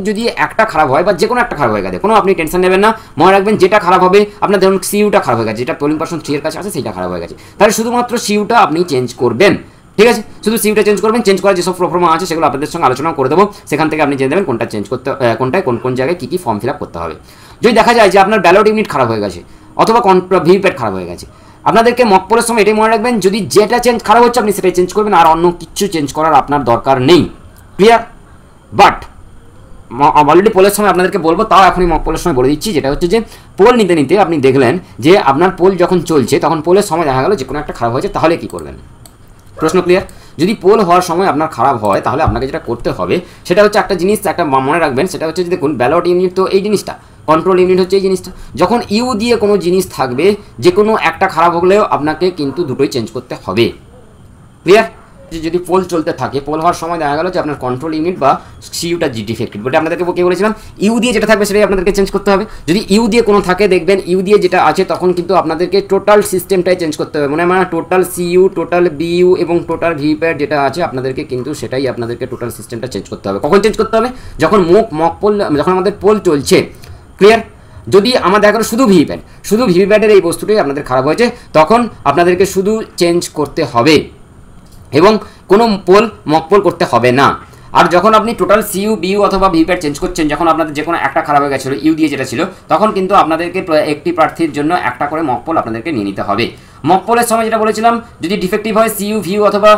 যদি একটা খারাপ হয় বা যে কোনো একটা খারাপ হয়ে গেছে, কোনো আপনি টেনশন নেবেন না। মনে রাখবেন যেটা খারাপ হবে, আপনার ধরুন সিউটা খারাপ হয়ে গেছে, যেটা পোলিং পার্সন 3 এর কাছে আছে সেটা খারাপ হয়ে গেছে, তাহলে শুধুমাত্র সিউটা আপনি চেঞ্জ করবেন, ঠিক আছে। শুধু সিউটা চেঞ্জ করবেন। চেঞ্জ করার যেসব প্রফর্মা আছে সেগুলো আপনাদের সঙ্গে আলোচনা করে দেবো, সেখান থেকে আপনি জেনে দেবেন কোনটা চেঞ্জ করতে, কোনটায় কোন জায়গায় কী ফর্ম ফিল আপ করতে হবে। যদি দেখা যায় যে আপনার ব্যালট ইউনিট খারাপ হয়ে গেছে অথবা ভিভিপ্যাট খারাপ হয়ে গেছে, আপনাদেরকে মকপোলের সময় এটাই মনে রাখবেন, যদি যেটা খারাপ হচ্ছে আপনি সেটাই চেঞ্জ করবেন, আর অন্য কিছু চেঞ্জ করার আপনার দরকার নেই, ক্লিয়ার। বাট অলরেডি পোলের সময় আপনাদেরকে বলবো, তাও এখনই মকপোলের সময় বলে দিচ্ছি, যেটা হচ্ছে যে পোল নিতে আপনি দেখলেন যে আপনার পোল যখন চলছে তখন পোলের সময় দেখা গেল যে কোনো একটা খারাপ হয়েছে, তাহলে কি করবেন? প্রশ্ন ক্লিয়ার? যদি পোল হওয়ার সময় আপনার খারাপ হয় তাহলে আপনাকে যেটা করতে হবে সেটা হচ্ছে একটা জিনিস একটা মনে রাখবেন, সেটা হচ্ছে যে দেখুন ব্যালট ইউনিট তো এই জিনিসটা কন্ট্রোল ইউনিট হচ্ছে এই জিনিসটা। যখন ইউ দিয়ে কোনো জিনিস থাকবে, যে কোনো একটা খারাপ হলেও আপনাকে কিন্তু দুটোই চেঞ্জ করতে হবে। ক্লিয়ার? যদি পোল চলতে থাকে, পোল হওয়ার সময় দেখা গেল যে আপনার কন্ট্রোল ইউনিট বা সিইউটা ডিফেক্টেড, বলে আপনাদেরকে কে বলেছিলাম ইউ দিয়ে যেটা থাকবে সেটাই আপনাদেরকে চেঞ্জ করতে হবে। যদি ইউ দিয়ে কোনো থাকে দেখবেন ইউ দিয়ে যেটা আছে তখন কিন্তু আপনাদেরকে টোটাল সিস্টেমটাই চেঞ্জ করতে হবে, মানে টোটাল সিইউ, টোটাল বিইউ এবং টোটাল ভিপ্যাড যেটা আছে আপনাদেরকে কিন্তু সেটাই আপনাদেরকে টোটাল সিস্টেমটা চেঞ্জ করতে হবে। কখন চেঞ্জ করতে হবে? যখন মক পোল, যখন আমাদের পোল চলছে। ক্লিয়ার? যদি আমার দেখা গেল শুধু ভিভিপ্যাডের এই বস্তুটাই আপনাদের খারাপ হয়েছে, তখন আপনাদেরকে শুধু চেঞ্জ করতে হবে এবং কোনো মক পোল করতে হবে না। আর যখন আপনি টোটাল সিইউ, বিইউ অথবা ভিপ্যাড চেঞ্জ করছেন, যখন আপনাদের যে কোনো একটা খারাপ হয়ে গেছিলো ইউ দিয়ে যেটা ছিল, তখন কিন্তু আপনাদেরকে একটি প্রার্থীর জন্য একটা করে মক পোল আপনাদেরকে নিয়ে নিতে হবে। মক পোলের সময় যেটা বলেছিলাম, যদি ডিফেক্টিভ হয় সিইউ, ভিইউ অথবা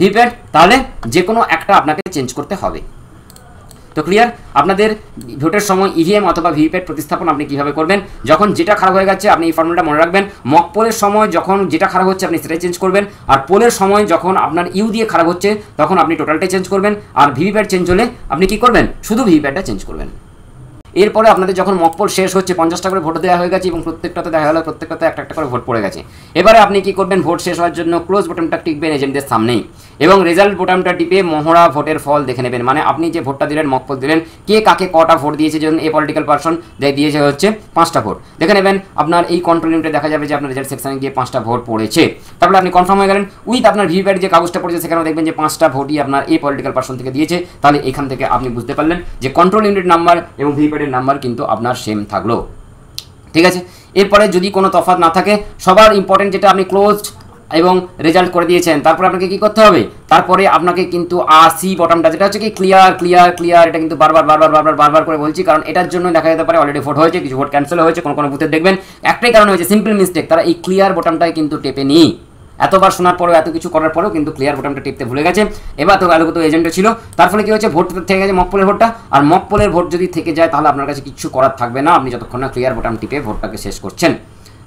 ভিপ্যাড, তাহলে যে কোনো একটা আপনাকে চেঞ্জ করতে হবে। তো ক্লিয়ার? আপনাদের ভোটের সময় ইভিএম অথবা ভিভিপ্যাট প্রতিস্থাপন আপনি কীভাবে করবেন? যখন যেটা খারাপ হয়ে গেছে আপনি এই ফর্মুলাটা মনে রাখবেন। মক পোলের সময় যখন যেটা খারাপ হচ্ছে আপনি সেটাই চেঞ্জ করবেন, আর পোলের সময় যখন আপনার ইউ দিয়ে খারাপ হচ্ছে তখন আপনি টোটালটাই চেঞ্জ করবেন, আর ভিভিপ্যাট চেঞ্জ হলে আপনি কি করবেন? শুধু ভিভিপ্যাটটা চেঞ্জ করবেন। এরপরে আপনাদের যখন মক পোল শেষ হচ্ছে, 50টা করে ভোট দেওয়া হয়ে গেছে এবং প্রত্যেকটাতে দেখা গেল প্রত্যেকটাতে একটা একটা করে ভোট পড়ে গেছে। এবারে আপনি কি করবেন? ভোট শেষ হওয়ার জন্য ক্লোজ বোতামটা টিপবেন এজেন্টদের সামনেই এবং রেজাল্ট বোতামটা টিপে মহড়া ভোটের ফল দেখে নেবেন। মানে আপনি যে ভোটটা দিলেন, মক পোল দিলেন, কে কাকে কটা ভোট দিয়েছে, যেমন এ পলিটিক্যাল পারসন দিয়েছে হচ্ছে 5টা ভোট, দেখে নেবেন। আপনার এই কন্ট্রোল ইউনিটে দেখা যাবে যে আপনার রেজাল্ট সেকশনে গিয়ে 5টা ভোট পড়েছে। তারপরে আপনি কনফার্ম হয়ে গেলেন উইথ আপনার ভিভিপ্যাট যে কাগজটা পড়েছে সেখানেও দেখবেন যে 5টা ভোটই আপনার এই পলিটিক্যাল পারসন থেকে দিয়েছে। তাহলে এখান থেকে আপনি বুঝতে পারলেন যে কন্ট্রোল ইউনিট নাম্বার এবং ভিভিপ্যাটের নাম্বার কিন্তু আপনার সেম থাকলো। ঠিক আছে? এরপরে যদি কোনো তফাৎ না থাকে, সবার ইম্পর্টেন্ট যেটা আপনি ক্লোজড এবং রেজাল্ট করে দিয়েছেন, তারপরে আপনাকে কি করতে হবে? তারপরে আপনাকে কিন্তু সি বটমটা যেটা হচ্ছে কি ক্লিয়ার, এটা কিন্তু বারবার করে বলছি, কারণ এটার জন্য দেখা যেতে পারে অলরেডি ভোট হয়েছে, কিছু ভোট ক্যান্সেল হয়েছে, কোনো বুথে দেখবেন একটাই কারণ হয়েছে, সিম্পল মিস্টেক, তারা এই ক্লিয়ার বটমটাই কিন্তু টেপেনি। এতবার শোনার পরেও, এত কিছু করার পরেও কিন্তু ক্লিয়ার বোতামটা টিপতে ভুলে গেছে। এবার তো আলোকিত এজেন্টে ছিল, তার ফলে কি হচ্ছে? ভোট থেকে গেছে মক পোলের ভোটটা, আর মক পোলের ভোট যদি থেকে যায় তাহলে আপনার কাছে কিছু করার থাকবে না, আপনি যতক্ষণ না ক্লিয়ার বোতাম টিপে ভোটটাকে শেষ করছেন।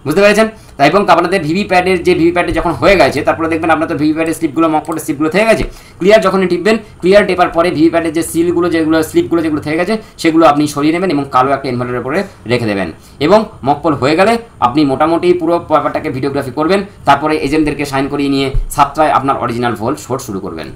বুঝতে পেরেছেন? তাই এবং আপনাদের ভিভিপ্যাডের যে ভিভিপ্যাডে যখন হয়ে গেছে, তারপরে দেখবেন আপনার তো ভিভিপ্যাডের স্লিপগুলো মক পোলের স্লিপগুলো থেকে গেছে। ক্লিয়ার যখনই টিপবেন, ক্লিয়ার টেপার পরে ভিভিপ্যাডের যে সিলগুলো যেগুলো স্লিপগুলো যেগুলো থেকে গেছে সেগুলো আপনি সরিয়ে নেবেন এবং কালো একটা এনভেলপের উপরে রেখে দেবেন। এবং মক পোল হয়ে গেলে আপনি মোটামুটি পুরো ব্যাপারটাকে ভিডিওগ্রাফি করবেন, তারপরে এজেন্টদেরকে সাইন করিয়ে নিয়ে 7টায় আপনার অরিজিনাল ভোট শুরু করবেন।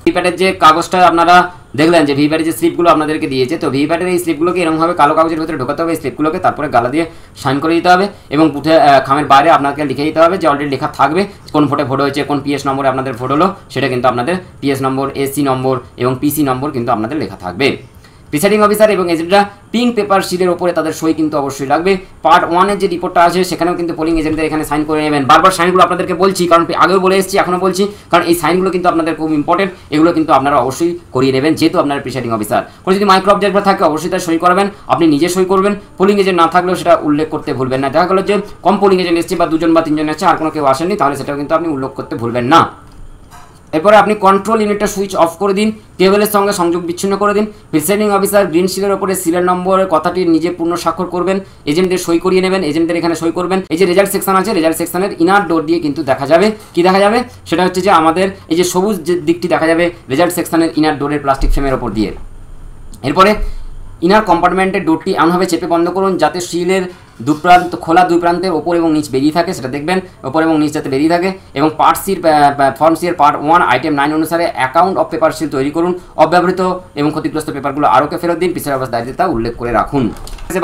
ভিভিপ্যাটের যে কাগজটা আপনারা দেখলেন যে ভিভিপ্যাটের যে স্লিপগুলো আপনাদেরকে দিয়েছে, তো ভিভিপ্যাটের এই স্লিপগুলোকে এরকমভাবে কালো কাগজের ভিতরে ঢোকাতে হবে, এই স্লিপগুলোকে তারপরে গালা দিয়ে সাইন করে দিতে হবে এবং বুথে খামের বাইরে আপনাকে লিখে দিতে হবে যে অলরেডি লেখা থাকবে কোন ভোটে ভোট হয়েছে, কোন পিএস নম্বরে আপনাদের ভোট হলো, সেটা কিন্তু আপনাদের পিএস নম্বর, এসি নম্বর এবং পিসি নম্বর কিন্তু আপনাদের লেখা থাকবে। প্রিসাইডিং অফিসার এবং এজেন্টরা পিঙ্ক পেপার শিটের ওপরে তাদের সই কিন্তু অবশ্যই লাগবে। পার্ট 1-এর যে রিপোর্টটা আছে সেখানেও কিন্তু পোলিং এজেন্টদের এখানে সাইন করে নেবেন। বারবার সাইনগুলো আপনাদেরকে বলছি, কারণ আগেও বলে এসেছি, এখনও বলছি, কারণ এই সাইনগুলো কিন্তু আপনাদের খুব ইম্পর্টেন্ট, এগুলো কিন্তু আপনারা অবশ্যই করিয়ে নেবেন, যেহেতু আপনার প্রিসাইডিং অফিসার। কোনো যদি মাইক্রো অবজারভার থাকে অবশ্যই তার সই করাবেন, আপনি নিজে সই করবেন। পোলিং এজেন্ট না থাকলেও সেটা উল্লেখ করতে ভুলবেন না। দেখা গেলো যে কম পোলিং এজেন্ট এসছে বা 2জন বা 3জন এসছে, আর কোনো কেউ আসেনি, তাহলে সেটাও কিন্তু আপনি উল্লেখ করতে ভুলবেন না। এরপরে আপনি কন্ট্রোল ইউনিটটা সুইচ অফ করে দিন, কেবলের সঙ্গে সংযোগ বিচ্ছিন্ন করে দিন। প্রিসাইডিং অফিসার গ্রিন শিলের ওপরে সিরিয়াল নম্বরের কথাটি নিজে পূর্ণ স্বাক্ষর করবেন, এজেন্টদের সই করিয়ে নেবেন, এজেন্টদের এখানে সই করবেন। এই যে রেজাল্ট সেকশন আছে, রেজাল্ট সেকশনের ইনার ডোর দিয়ে কিন্তু দেখা যাবে, কি দেখা যাবে? সেটা হচ্ছে যে আমাদের এই যে সবুজ যে দিকটি দেখা যাবে রেজাল্ট সেকশনের ইনার ডোরের প্লাস্টিক ফ্রেমের ওপর দিয়ে। এরপরে ইনার কম্পার্টমেন্টের ডোরটি এমনভাবে চেপে বন্ধ করুন যাতে শিলের খোলা দুই প্রান্তের ওপর এবং নিচ বেরিয়ে থাকে, সেটা দেখবেন ওপর এবং নিচ যাতে বেরিয়ে থাকে। এবং পার্ট সির ফর্ম সির পার্ট 1 আইটেম 9 অনুসারে অ্যাকাউন্ট অফ পেপার সিল তৈরি করুন, অব্যবহৃত এবং ক্ষতিগ্রস্ত পেপারগুলো আরোকে ফেরত দিন, পিছের অবস্থা দায়িত্ব তা উল্লেখ করে রাখুন।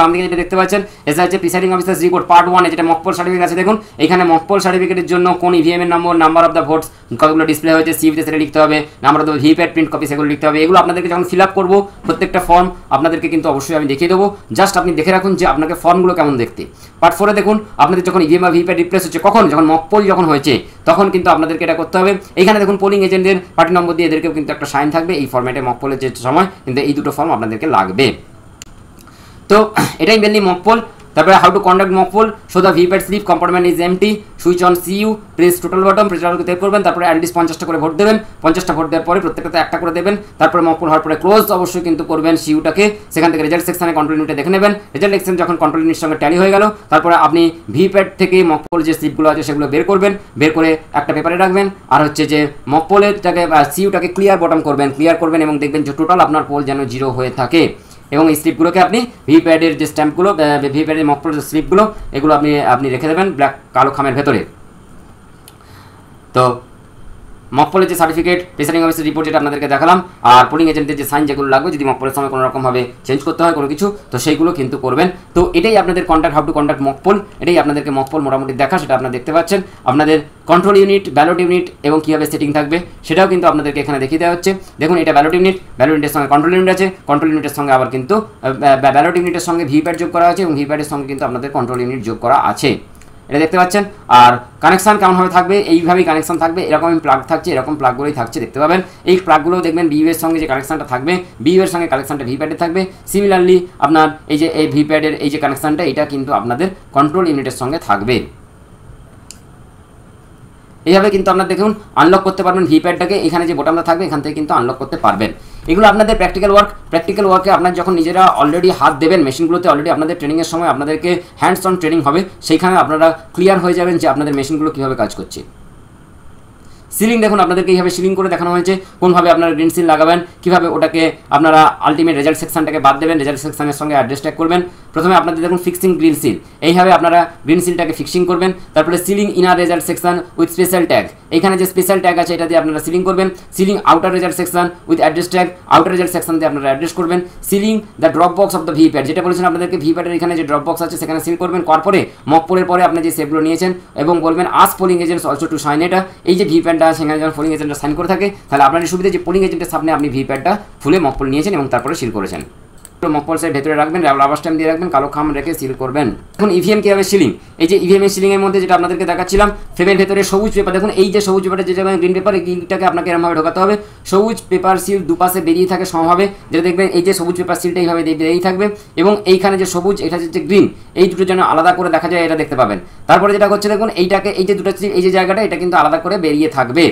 বাম দিকে যেটা দেখতে পাচ্ছেন এটা হচ্ছে প্রিসাইডিং অফিসার রিপোর্ট পার্ট 1 যেটা মক পোল সার্টিফিকেট আছে। দেখুন এখানে মক পোল সার্টিফিকেটের জন্য কোন ইভিএম এর নম্বর, নাম্বার অফ দ্য ভোটস কতগুলো ডিসপ্লে হয়েছে সিভিতে সেটা লিখতে হবে, number of the VVPAT print copy সেগুলো লিখতে হবে। এগুলো আপনাদেরকে যখন ফিল আপ করবো প্রত্যেকটা ফর্ম আপনাদেরকে কিন্তু অবশ্যই আমি দেখিয়ে দেবো, জাস্ট আপনি দেখে রাখুন যে আপনাকে ফর্মগুলো কেমন দেখতে। পার্ট 4 দেখুন আপনাদের যখন ইভিএম আর ভিভিপ্যাট রিপ্লেস হচ্ছে, কখন? যখন মক পোল যখন হয়েছে তখন কিন্তু আপনাদেরকে এটা করতে হবে। এখানে দেখুন পোলিং এজেন্টদের পার্টি নম্বর দিয়ে এদেরকেও কিন্তু একটা সাইন থাকবে এই ফর্ম্যাটে মক পোলের যে সময়, কিন্তু এই দুটো ফর্ম আপনাদেরকে লাগবে। তো এটাই মেনলি মক পোল। তারপরে how to conduct mock poll, so the VVPAT slip compartment is empty, switch on CU, press total button, প্রেসারকে টেপ করবেন, তারপরে অ্যাটলিস্ট 50টা করে ভোট দেবেন, 50টা ভোট দেওয়ার পরে প্রত্যেকটাতে একটা করে দেবেন। তারপরে মক পোল হওয়ার পরে ক্লোজ অবশ্যই কিন্তু করবেন সিইউটাকে, সেখান থেকে রেজাল্ট সেকশনে কন্ট্রোল ইউনিটে দেখে নেবেন, রেজাল্ট সেকশন যখন কন্ট্রোল ইউনিটের সঙ্গে ট্যালি হয়ে গেল তারপরে আপনি ভিভিপ্যাট থেকে মক পোল যে স্লিপগুলো আছে সেগুলো বের করবেন, বের করে একটা পেপারে রাখবেন। আর হচ্ছে যে মক পোলেরটাকে সিইউটাকে ক্লিয়ার বটম করবেন, ক্লিয়ার করবেন এবং দেখবেন যে টোটাল আপনার পোল যেন 0 হয়ে থাকে। এবং এই স্লিপগুলোকে আপনি ভিপ্যাডের যে স্ট্যাম্পগুলো, ভিপ্যাডের মকপোল স্লিপগুলো, এগুলো আপনি রেখে দেবেন ব্ল্যাক কালো খামের ভেতরে। তো মকপলের যে সার্টিফিকেট, প্রেসারিং অফিসের রিপোর্ট যেটা আপনাদেরকে দেখালাম, আর পোলিং এজেন্টের যে সাইন যেগুলো লাগবে যদি মকপলের সময় কোনো রকমভাবে চেঞ্জ করতে হয় কোনো কিছু, তো সেইগুলো কিন্তু করবেন। তো এটাই আপনাদের contact, how to contact mock poll, এটাই আপনাদেরকে মকপল মোটামুটি দেখা, সেটা আপনারা দেখতে পাচ্ছেন। আপনাদের কন্ট্রোল ইউনিট, ব্যালট ইউনিট এবং কীভাবে সেটিং থাকবে সেটাও কিন্তু আপনাদেরকে এখানে দেখিয়ে দেওয়া হচ্ছে। দেখুন এটা ব্যালট ইউনিট, ব্যালট ইউনিটের সঙ্গে কন্ট্রোল ইউনিট আছে, কন্ট্রোল ইউনিটের সঙ্গে আবার কিন্তু ব্যালট ইউনিটের সঙ্গে ভিপ্যাড যোগ করা আছে এবং ভিপ্যাডের সঙ্গে কিন্তু আপনাদের কন্ট্রোল ইউনিট যোগ করা আছে, এটা দেখতে পাচ্ছেন। আর কানেকশান কেমনভাবে থাকবে, এইভাবেই কানেকশান থাকবে, এরকম প্লাগ থাকছে, এরকম প্লাগগুলোই থাকছে দেখতে পাবেন। এই প্লাগগুলো দেখবেন বিইউএর সঙ্গে যে কানেকশানটা থাকবে, বিইউএর সঙ্গে কানেকশানটা ভিপ্যাডে থাকবে। সিমিলারলি আপনার এই যে এই ভিপ্যাডের এই যে কানেকশানটা, এটা কিন্তু আপনাদের কন্ট্রোল ইউনিটের সঙ্গে থাকবে। এইভাবে কিন্তু আপনার দেখুন আনলক করতে পারবেন ভিপ্যাডটাকে, এখানে যে বোতামটা থাকবে এখান থেকে কিন্তু আনলক করতে পারবেন। এগুলো আপনাদের প্র্যাকটিক্যাল ওয়ার্কে আপনার যখন নিজেরা অলরেডি হাত দেবেন মেশিনগুলোতে, অলরেডি আপনাদের ট্রেনিংয়ের সময় আপনাদেরকে হ্যান্ডস অন ট্রেনিং হবে, সেইখানে আপনারা ক্লিয়ার হয়ে যাবেন যে আপনাদের মেশিনগুলো কীভাবে কাজ করছে। সিলিং দেখুন আপনাদেরকে এইভাবে সিলিং করে দেখানো হয়েছে, কোনভাবে আপনারা গ্রিন সিল লাগাবেন, কীভাবে ওটাকে আপনারা আলটিমেট রেজাল্ট সেকশনটাকে বাদ দেবেন, রেজাল্ট সেকশনের সঙ্গে অ্যাড্রেস ট্যাগ করবেন। প্রথমে আপনাদের দেখুন ফিক্সিং গ্রিন সিল, এইভাবে আপনারা গ্রিন সিলটাকে ফিক্সিং করবেন। তারপরে ceiling inner result section with special tag, এইখানে যে স্পেশাল ট্যাগ আছে এটা দিয়ে আপনারা সিলিং করবেন। Sealing outer result section with address tag, outer result section দিয়ে আপনারা অ্যাড্রেস করবেন। Sealing the drop box of the VVPAT, যেটা বলেছেন আপনাদেরকে ভিপ্যাডের এখানে যে ড্রপ বক্স আছে সেখানে সিল করবেন। তারপরে মকপোলের পরে আপনি যে সেপগুলো নিয়েছেন এবং বলবেন ask polling agents also to sign, এটা এই যে ভিপ্যাডটা সেখানে যখন পোলিং এজেন্টরা সাইন করে থাকে তাহলে আপনার সুবিধা যে পোলিং এজেন্টের সামনে আপনি ভিপ্যাডটা ফুলে মকপোল নিয়েছেন এবং তারপরে সিল করেছেন। মকপোল সাইড ভেতরে রাখবেন, রাবার স্ট্যাম্প দিয়ে রাখবেন, কালো খাম রেখে সিল করবেন। এখন ইভিএম কীভাবে সিলিং, এই যে ইভিএম এর সিলিংয়ের মধ্যে যেটা আপনাদেরকে দেখাচ্ছিলাম, ফ্রেমের ভেতরে সবুজ পেপার, দেখুন এই যে সবুজ পেপারের যে জায়গায় গ্রিন পেপার, এই গ্রিনটাকে আপনাকে এরকমভাবে ঢোকাতে হবে। সবুজ পেপার সিল দুপাশে বেরিয়ে থাকে সমভাবে, যেটা দেখবেন এই যে সবুজ পেপার সিলটা এইভাবে বেরিয়ে থাকবে এবং এইখানে যে সবুজ এটা যে গ্রিন, এই দুটো যেন আলাদা করে দেখা যায় এটা দেখতে পাবেন। তারপরে যেটা করছে দেখুন এইটাকে এই যে দুটো এই যে জায়গাটা এটা কিন্তু আলাদা করে বেরিয়ে থাকবে,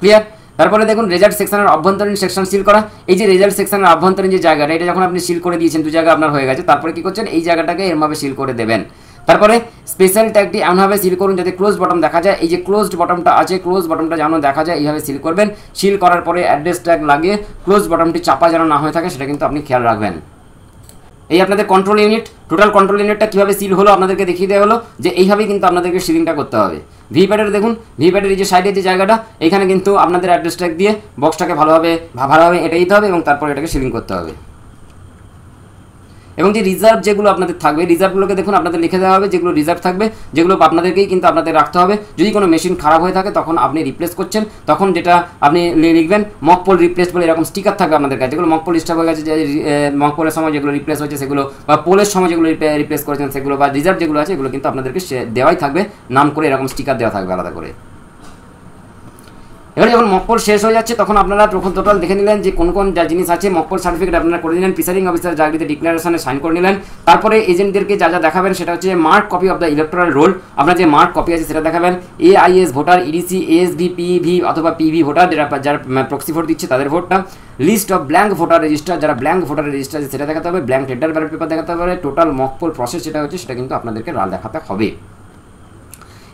ক্লিয়ার। তারপরে দেখুন রেজাল্ট সেকশনের অভ্যন্তরীণ সেকশন সিল করা, এই যে রেজাল্ট সেকশনের অভ্যন্তরীণ যে জায়গাটা এটা যখন আপনি সিল করে দিয়েছেন, দু জায়গা আপনার হয়ে গেছে, তারপরে কি করছেন এই জায়গাটাকে এরমভাবে সিল করে দেবেন। তারপরে স্পেশাল ট্যাগটি এমনভাবে সিল করুন যাতে ক্লোজ বটম দেখা যায়, এই যে ক্লোজড বটমটা আছে ক্লোজ বটমটা যেন দেখা যায়, এইভাবে সিল করবেন। সিল করার পরে অ্যাড্রেস ট্যাগ লাগিয়ে ক্লোজ বটমটি চাপা যেন না হয়ে থাকে সেটা কিন্তু আপনি খেয়াল রাখবেন। এই আপনাদের কন্ট্রোল ইউনিট, টোটাল কন্ট্রোল ইউনিটটা কীভাবে সিল হলো আপনাদেরকে দেখিয়ে দেওয়া হলো যে এইভাবেই কিন্তু আপনাদেরকে সিলিংটা করতে হবে। ভিপ্যাডের দেখুন ভিপ্যাডের এই যে সাইডের যে জায়গাটা এখানে কিন্তু আপনাদের অ্যাড্রেস ট্যাগ দিয়ে বক্সটাকে ভালোভাবে এঁটে দিতে হবে এবং তারপর এটাকে সিলিং করতে হবে। এবং যে রিজার্ভ যেগুলো আপনাদের থাকবে, রিজার্ভগুলোকে দেখুন আপনাদের লিখে দেওয়া হবে, যেগুলো রিজার্ভ থাকবে যেগুলো আপনাদেরকেই কিন্তু আপনাদের রাখতে হবে। যদি কোনো মেশিন খারাপ হয়ে থাকে তখন আপনি রিপ্লেস করছেন, তখন যেটা আপনি লিখবেন মকপোল রিপ্লেস বলে এরকম স্টিকার থাকবে আপনাদের কাছে, যেগুলো মকপোল ডিস্টার্ব হয়ে গেছে, যে মকপোলের সময় যেগুলো রিপ্লেস হয়েছে সেগুলো, বা পোলের সময় যেগুলো রিপ্লেস করেছেন সেগুলো, বা রিজার্ভ যেগুলো আছে এগুলো কিন্তু আপনাদেরকে দেওয়াই থাকবে, নাম করে এরকম স্টিকার দেওয়া থাকবে আলাদা করে। এবারে যখন মকপোল শেষ হয়ে যাচ্ছে তখন আপনারা তখন টোটাল দেখে নিলেন যে কোন কোন যা জিনিস আছে, মকপোল সার্টিফিকেট আপনারা করে নিলেন, প্রিসাইডিং অফিসার জায়গাটিতে ডিক্লারেশনে সাইন করে নিলেন। তারপরে এজেন্টদেরকে যা যা দেখাবেন সেটা হচ্ছে mark copy of the electoral roll, আপনার যে মার্ক কপি আছে সেটা দেখাবেন। AIS voter, EDC, ASV, PV অথবা PV ভোটার যারা প্রক্সি ভোট দিচ্ছে তাদের ভোটটা, list of blank voter register, যারা ব্ল্যাঙ্ক ভোটার রেজিস্টার আছে সেটা দেখাতে হবে, ব্ল্যাঙ্ক টেন্ডার ব্যালট পেপার দেখাতে হবে, টোটাল মকপোল প্রসেস যেটা হচ্ছে সেটা কিন্তু আপনাদেরকে দেখাতে হবে।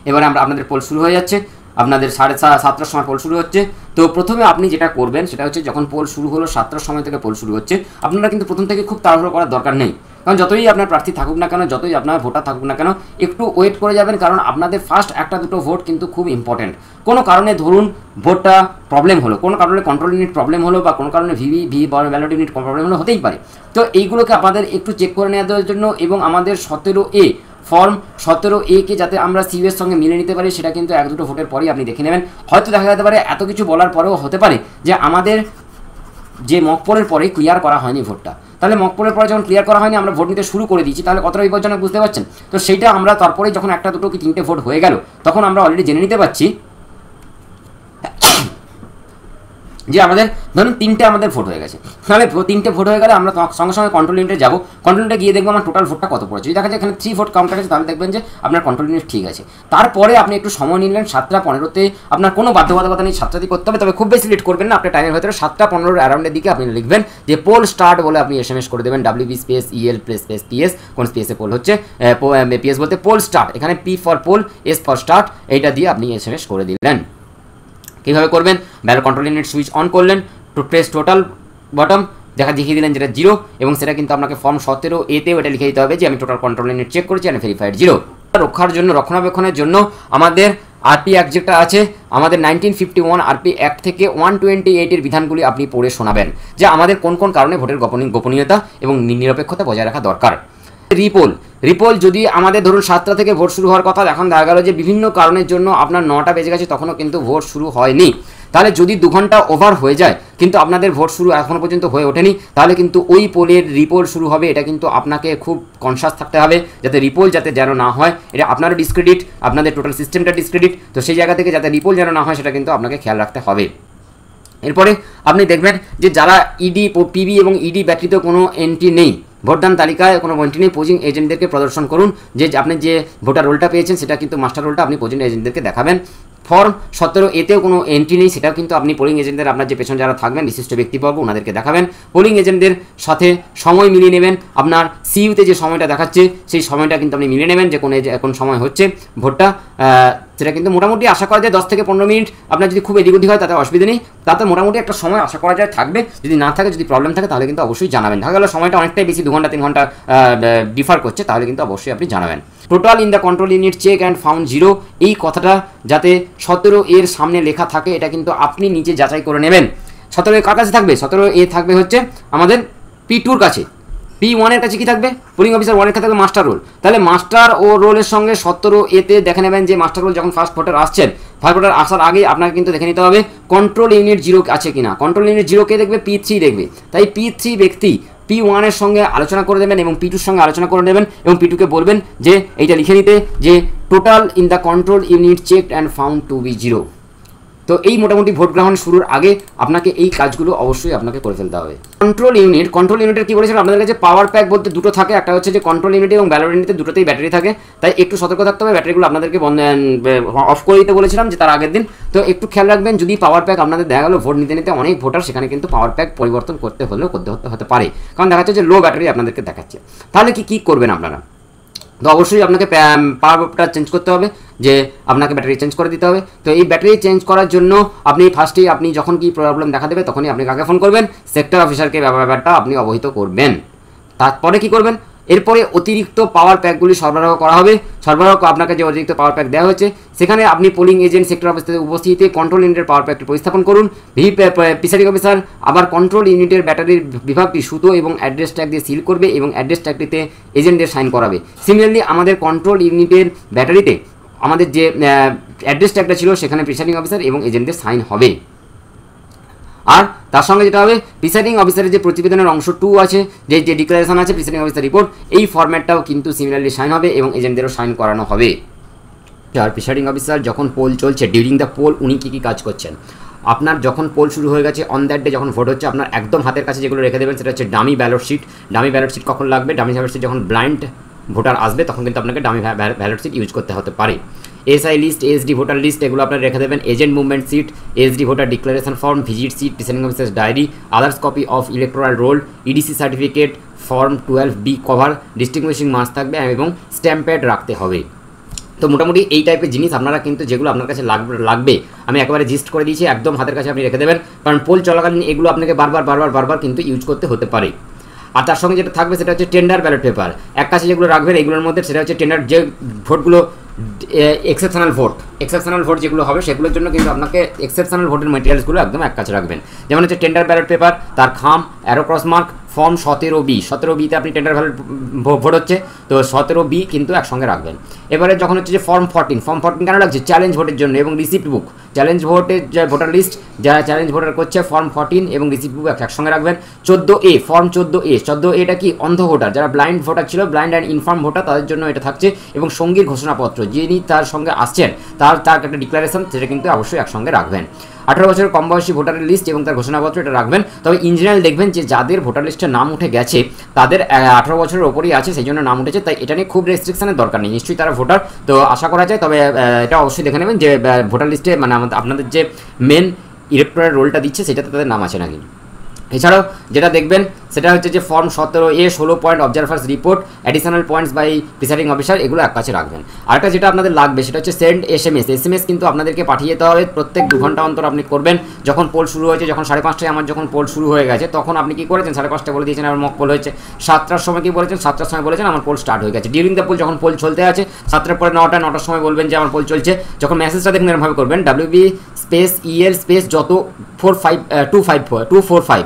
এবারে আপনাদের পোল শুরু হয়ে যাচ্ছে, আপনাদের 7:30টার সময় পোল শুরু হচ্ছে। তো প্রথমে আপনি যেটা করবেন সেটা হচ্ছে যখন পোল শুরু হলো 7টার সময় থেকে পোল শুরু হচ্ছে, আপনারা কিন্তু প্রথম থেকে খুব তাড়াহুড়ো করার দরকার নেই, কারণ যতই আপনার প্রার্থী থাকুক না কেন, যতই আপনার ভোটার থাকুক না কেন, একটু ওয়েট করে যাবেন, কারণ আপনাদের ফার্স্ট একটা দুটো ভোট কিন্তু খুব ইম্পর্টেন্ট। কোনো কারণে ধরুন ভোটটা প্রবলেম হলো, কোনো কারণে কন্ট্রোল ইউনিট প্রবলেম হলো, বা কোনো কারণে ভি ব্যালট ইউনিট প্রবলেম হলো, হতেই পারে। তো এইগুলোকে আপনাদের একটু চেক করে নেওয়ার জন্য এবং আমাদের 17A ফর্ম 17A কে যাতে আমরা সিইউর সঙ্গে মিলে নিতে পারি সেটা কিন্তু এক দুটো ভোটের পরেই আপনি দেখে নেবেন। হয়তো দেখা যেতে পারে এত কিছু বলার পরেও হতে পারে যে আমাদের যে মকপোলের পরে ক্লিয়ার করা হয়নি ভোটটা, তাহলে মকপোলের পরে যখন ক্লিয়ার করা হয়নি আমরা ভোট নিতে শুরু করে দিয়েছি, তাহলে কতটা বিপজ্জনক বুঝতে পারছেন। তো সেইটা আমরা তারপরে যখন একটা দুটো কি তিনটে ভোট হয়ে গেল তখন আমরা অলরেডি জেনে নিতে পারছি যে আমাদের ধরুন 3টে আমাদের ভোট হয়ে গেছে, তাহলে 3টে ভোট হয়ে গেলে আমরা সঙ্গে সঙ্গে কন্ট্রোল ইউনিটে যাবো, কন্ট্রোল ইউনিটে গিয়ে দেখবো আমার টোটাল ভোটটা কত পড়েছে। যদি দেখা যায় এখানে 3 ভোট কাউন্টার আছে তাহলে দেখবেন যে আপনার কন্ট্রোল ইউনিট ঠিক আছে। তারপরে আপনি একটু সময় নিলেন, 7:15-তে আপনার কোনো বাধ্যবাধকতা নেই 7টাতেই করতে হবে, তবে খুব বেশি লেট করবেন না, আপনার টাইমের ভেতরে 7:15 অ্যারাউন্ডের দিকে আপনি লিখবেন যে পোল স্টার্ট বলে আপনি SMS করে দেবেন, WB space EL space PS, কোন স্পেসে পোল হচ্ছে, PS বলতে পোল স্টার্ট, এখানে P for poll, S for start, এইটা দিয়ে আপনি SMS করে দিলেন। কীভাবে করবেন, ballot control unit switch on করলেন, টু প্রেস টোটাল বটম, দেখিয়ে দিলেন যেটা 0 এবং সেটা কিন্তু আপনাকে ফর্ম 17A-তেও এটা লিখে দিতে হবে যে আমি টোটাল কন্ট্রোল ইউনিট চেক করেছি and ভেরিফাইড 0। রক্ষণাবেক্ষণের জন্য আমাদের আরপি অ্যাক্ট যেটা আছে, আমাদের 1951 আরপি অ্যাক্ট থেকে 128-এর বিধানগুলি আপনি পড়ে শোনাবেন যে আমাদের কোন কোন কারণে ভোটের গোপনীয়তা এবং নিরপেক্ষতা বজায় রাখা দরকার। রিপোল যদি আমাদের ধরুন 7টা থেকে ভোট শুরু হওয়ার কথা, এখন দেখা গেল যে বিভিন্ন কারণের জন্য আপনার 9টা বেজে গেছে, তখনও কিন্তু ভোট শুরু হয়নি, তাহলে যদি 2 ঘন্টা ওভার হয়ে যায় কিন্তু আপনাদের ভোট শুরু এখনও পর্যন্ত হয়ে ওঠেনি, তাহলে কিন্তু ওই পোলের রিপোল শুরু হবে। এটা কিন্তু আপনাকে খুব কনসাস থাকতে হবে যাতে রিপোল যাতে যেন না হয়, এটা আপনারও ডিসক্রেডিট, আপনাদের টোটাল সিস্টেমটা ডিসক্রেডিট। তো সেই জায়গা থেকে যাতে রিপোল যেন না হয় সেটা কিন্তু আপনাকে খেয়াল রাখতে হবে। এরপরে আপনি দেখবেন যে যারা ইডি, পিবি এবং ইডি ব্যতীত কোনো এন্ট্রি নেই, ভোটদান তালিকায় কোনো এন্ট্রি নেই, পোলিং এজেন্টদেরকে প্রদর্শন করুন যে আপনি যে ভোটার রোলটা পেয়েছেন সেটা কিন্তু মাস্টার রোলটা আপনি পোলিং এজেন্টদেরকে দেখাবেন। ফর্ম 17A-তেও কোনো এন্ট্রি নেই, সেটাও কিন্তু আপনি পোলিং এজেন্টদের আপনার যে পেছনে যারা থাকবেন বিশিষ্ট ব্যক্তিবর্গ ওনাদেরকে দেখাবেন। পোলিং এজেন্টদের সাথে সময় মিলিয়ে নেবেন, আপনার সিইউতে যে সময়টা দেখাচ্ছে সেই সময়টা কিন্তু আপনি মিলিয়ে নেবেন যে কোন সময় হচ্ছে ভোটটা, সেটা কিন্তু মোটামুটি আশা করা যায় 10 থেকে 15 মিনিট। আপনার যদি খুব এদিক ওদিক হয় তাতে অসুবিধা নেই, তাতে মোটামুটি একটা সময় আশা করা যায় থাকবে। যদি না থাকে, যদি প্রবলেম থাকে তাহলে কিন্তু অবশ্যই জানাবেন। দেখা গেল সময়টা অনেকটাই বেশি, 2 ঘন্টা 3 ঘন্টা ডিফার করছে, তাহলে কিন্তু অবশ্যই আপনি জানাবেন। Total in the control unit check and found 0, এই কথাটা যাতে 17A-এর সামনে লেখা থাকে এটা কিন্তু আপনি নিজে যাচাই করে নেবেন। 17A কার কাছে থাকবে? 17A থাকবে হচ্ছে আমাদের P2-র কাছে। P1-এর কাছে কি থাকবে? পোলিং অফিসার 1-এর কাছে থাকবে মাস্টার রোল। তাহলে মাস্টার ও রোলের সঙ্গে 17A-তে দেখে নেবেন যে মাস্টার রোল যখন ফার্স্ট ভোটার আসছেন, ফার্স্ট ভোটার আসার আগে আপনাকে কিন্তু দেখে নিতে হবে কন্ট্রোল ইউনিট 0 আছে কিনা। কন্ট্রোল ইউনিট 0 কে দেখবে? P3 দেখবে। তাই P3 ব্যক্তি P1-এর সঙ্গে আলোচনা করে দেবেন এবং P2-র সঙ্গে আলোচনা করে নেবেন এবং P2-কে বলবেন যে এইটা লিখে নিতে যে total in the control unit check and found to be 0। তো এই মোটামুটি ভোট গ্রহণ শুরুর আগে আপনাকে এই কাজগুলো অবশ্যই আপনাকে করে ফেলতে হবে। কন্ট্রোল ইউনিটের কি বলেছিলাম আপনাদের কাছে? পাওয়ার প্যাক বলতে দুটো থাকে, একটা হচ্ছে যে কন্ট্রোল ইউনিট এবং ব্যালট ইউনিটে দুটোতেই ব্যাটারি থাকে, তাই একটু সতর্ক থাকতে হবে। ব্যাটারিগুলো আপনাদেরকে অফ করে দিতে বলেছিলাম যে তার আগের দিন, তো একটু খেয়াল রাখবেন। যদি পাওয়ার প্যাক আপনাদের দেখা গেলো ভোট নিতে নিতে অনেক ভোটার, সেখানে কিন্তু পাওয়ার প্যাক পরিবর্তন করতে হতে পারে, কারণ দেখা যাচ্ছে যে লো ব্যাটারি আপনাদেরকে দেখাচ্ছে। তাহলে কি করবেন আপনারা? তো অবশ্যই আপনাকে পাওয়ারটা চেঞ্জ করতে হবে, যে আপনাকে ব্যাটারি চেঞ্জ করে দিতে হবে। তো এই ব্যাটারি চেঞ্জ করার জন্য আপনি ফার্স্টেই আপনি যখন কি প্রবলেম দেখা দেবে তখনই আপনি কাকে ফোন করবেন? সেক্টর অফিসারকে ব্যাপারটা আপনি অবহিত করবেন। তারপরে কি করবেন? এরপরে অতিরিক্ত পাওয়ার প্যাকগুলি সরবরাহ করা হবে। আপনাকে যে অতিরিক্ত পাওয়ার প্যাক দেওয়া হয়েছে সেখানে আপনি পোলিং এজেন্ট সেক্টর অফিসের উপস্থিতিতে কন্ট্রোল ইউনিটের পাওয়ার প্যাকটি প্রতিস্থাপন করুন। প্রিসাইডিং অফিসার আবার কন্ট্রোল ইউনিটের ব্যাটারির বিভাগটি সুতো এবং অ্যাড্রেস ট্যাগ দিয়ে সিল করবে এবং অ্যাড্রেস ট্যাগটিতে এজেন্টদের সাইন করাবে। সিমিলারলি আমাদের কন্ট্রোল ইউনিটের ব্যাটারিতে আমাদের যে অ্যাড্রেস ট্যাগটা ছিল সেখানে প্রিসাইডিং অফিসার এবং এজেন্টদের সাইন হবে। আর তার সঙ্গে যেটা হবে, প্রিসাইডিং অফিসারের যে প্রতিবেদনের অংশ 2 আছে, যে ডিক্লারেশন আছে প্রিসাইডিং অফিসার রিপোর্ট, এই ফরম্যাটটাও কিন্তু সিমিলারলি সাইন হবে এবং এজেন্টদেরও সাইন করানো হবে। আর প্রিসাইডিং অফিসার যখন পোল চলছে, ডিউরিং দ্য পোল উনি কী কাজ করছেন? আপনার যখন পোল শুরু হয়ে গেছে, অন দ্যাট ডে যখন ভোট হচ্ছে, আপনার একদম হাতের কাছে যেগুলো রেখে দেবেন সেটা হচ্ছে dummy ballot sheet. Dummy ballot sheet কখন লাগবে? ডামি ব্যালট শিট যখন ব্লাইন্ড ভোটার আসবে তখন কিন্তু আপনাকে ডামি ব্যালট শিট ইউজ করতে হতে পারে। SI list, SD voter list, এগুলো আপনারা রেখে দেবেন। Agent movement sheet, SD voter declaration form, visit sheet, presiding officers diary, others copy of electoral roll, EDC certificate, form 12B cover, distinguishing marks থাকবে এবং স্ট্যাম্প প্যাড রাখতে হবে। তো মোটামুটি এই টাইপের জিনিস আপনারা কিন্তু যেগুলো আপনার কাছে লাগবে আমি একেবারে জিস্ট করে দিয়েছি, একদম হাতের কাছে আপনি রেখে দেবেন, কারণ পোল চলাকালীন এগুলো আপনাকে বারবার কিন্তু ইউজ করতে হতে পারে। আর তার সঙ্গে যেটা থাকবে সেটা হচ্ছে টেন্ডার ব্যালট পেপার। এক কাছে যেগুলো রাখবেন এগুলোর মধ্যে সেটা হচ্ছে টেন্ডার, যে ভোটগুলো এক্সেপশনাল ভোট যেগুলো হবে সেগুলোর জন্য কিন্তু আপনাকে এক্সেপশনাল ভোটের মেটেরিয়ালসগুলো একদম এক কাছে রাখবেন। যেমন হচ্ছে টেন্ডার ব্যালট পেপার, তার খাম, arrow cross mark, form 17B আপনি টেন্ডার ব্যালট ভোট হচ্ছে, তো 17B কিন্তু একসঙ্গে রাখবেন। এবারে যখন হচ্ছে যে ফর্ম 14 কেন লাগছে? চ্যালেঞ্জ ভোটের জন্য এবং রিসিপ্ট বুক। চ্যালেঞ্জ ভোটের যে ভোটার লিস্ট যারা চ্যালেঞ্জ ভোটার করছে, ফর্ম 14 এবং রিসিপ্ট বুক একসঙ্গে রাখবেন। 14A, ফর্ম 14A কি? অন্ধ ভোটার, যারা ব্লাইন্ড ভোটার ছিল, ব্লাইন্ড অ্যান্ড ইনফর্ম ভোটার, তাদের জন্য এটা থাকছে। এবং সঙ্গীর ঘোষণাপত্র, যিনি তার সঙ্গে আসছেন তার একটা ডিক্লারেশন, সেটা কিন্তু অবশ্যই একসঙ্গে রাখবেন। 18 বছরের কম বয়সী ভোটারের লিস্ট এবং তার ঘোষণাপত্র এটা রাখবেন। তবে ইন জেনারেল দেখবেন যে যাদের ভোটার লিস্টে নাম উঠে গেছে তাদের 18 বছরের ওপরই আছে, সেই জন্য নাম উঠেছে, তাই এটা নিয়ে খুব রেস্ট্রিকশনের দরকার নেই, নিশ্চয়ই তারা ভোটার, তো আশা করা যায়। তবে এটা অবশ্যই দেখে নেবেন যে ভোটার লিস্টে মানে আপনাদের যে মেন ইলেকটোরাল রোলটা দিচ্ছে সেটাতে তাদের নাম আছে নাকি। এছাড়াও যেটা দেখবেন সেটা হচ্ছে যে form 17A 16 point observers report additional points by presiding officer, এগুলো এক কাছে রাখবেন। আরেকটা যেটা আপনাদের লাগবে সেটা হচ্ছে সেন্ড এসএমএস কিন্তু আপনাদেরকে পাঠিয়ে যেতে হবে প্রত্যেক 2 ঘন্টা অন্তর আপনি করবেন। যখন পোল শুরু হয়েছে, যখন 5:30টায় আমার যখন পোল শুরু হয়ে গেছে তখন আপনি কি করেছেন, 5:30টায় বলে দিয়েছেন আমার মক পোল হয়েছে, 7টার সময় কি বলেছেন, 7টার সময় বলেছেন আমার পোল স্টার্ট হয়ে গেছে। ডিউরিং দ্য পোল যখন পোল চলতে আছে 7টার পরে 9টার সময় বলবেন যে আমার পোল চলছে। যখন মেসেজটা দেখবেন এরকমভাবে করবেন WB স্পেস EL স্পেস যত 245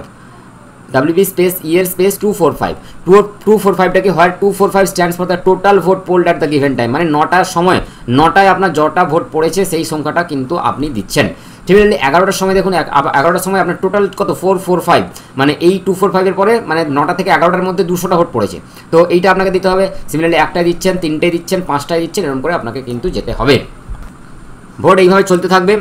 WB স্পেস EL স্পেস 245 কি হয়, 245 stands for the total vote pooled at the given time, মানে 9টার সময় 9টায় আপনার যটা ভোট পড়েছে সেই সংখ্যাটা কিন্তু আপনি দিচ্ছেন। সিমিলারলি 11টার সময় দেখুন, 11টার সময় আপনার টোটাল কত 445, মানে এই 245 এর পরে মানে 9টা থেকে 11টার মধ্যে 200টা ভোট পড়েছে, তো এইটা আপনাকে দিতে হবে। সিমিলারলি 1টায় দিচ্ছেন, 3টায় দিচ্ছেন, 5টায় দিচ্ছেন, এরকম করে আপনাকে কিন্তু যেতে হবে। ভোট এইভাবে চলতে থাকবে।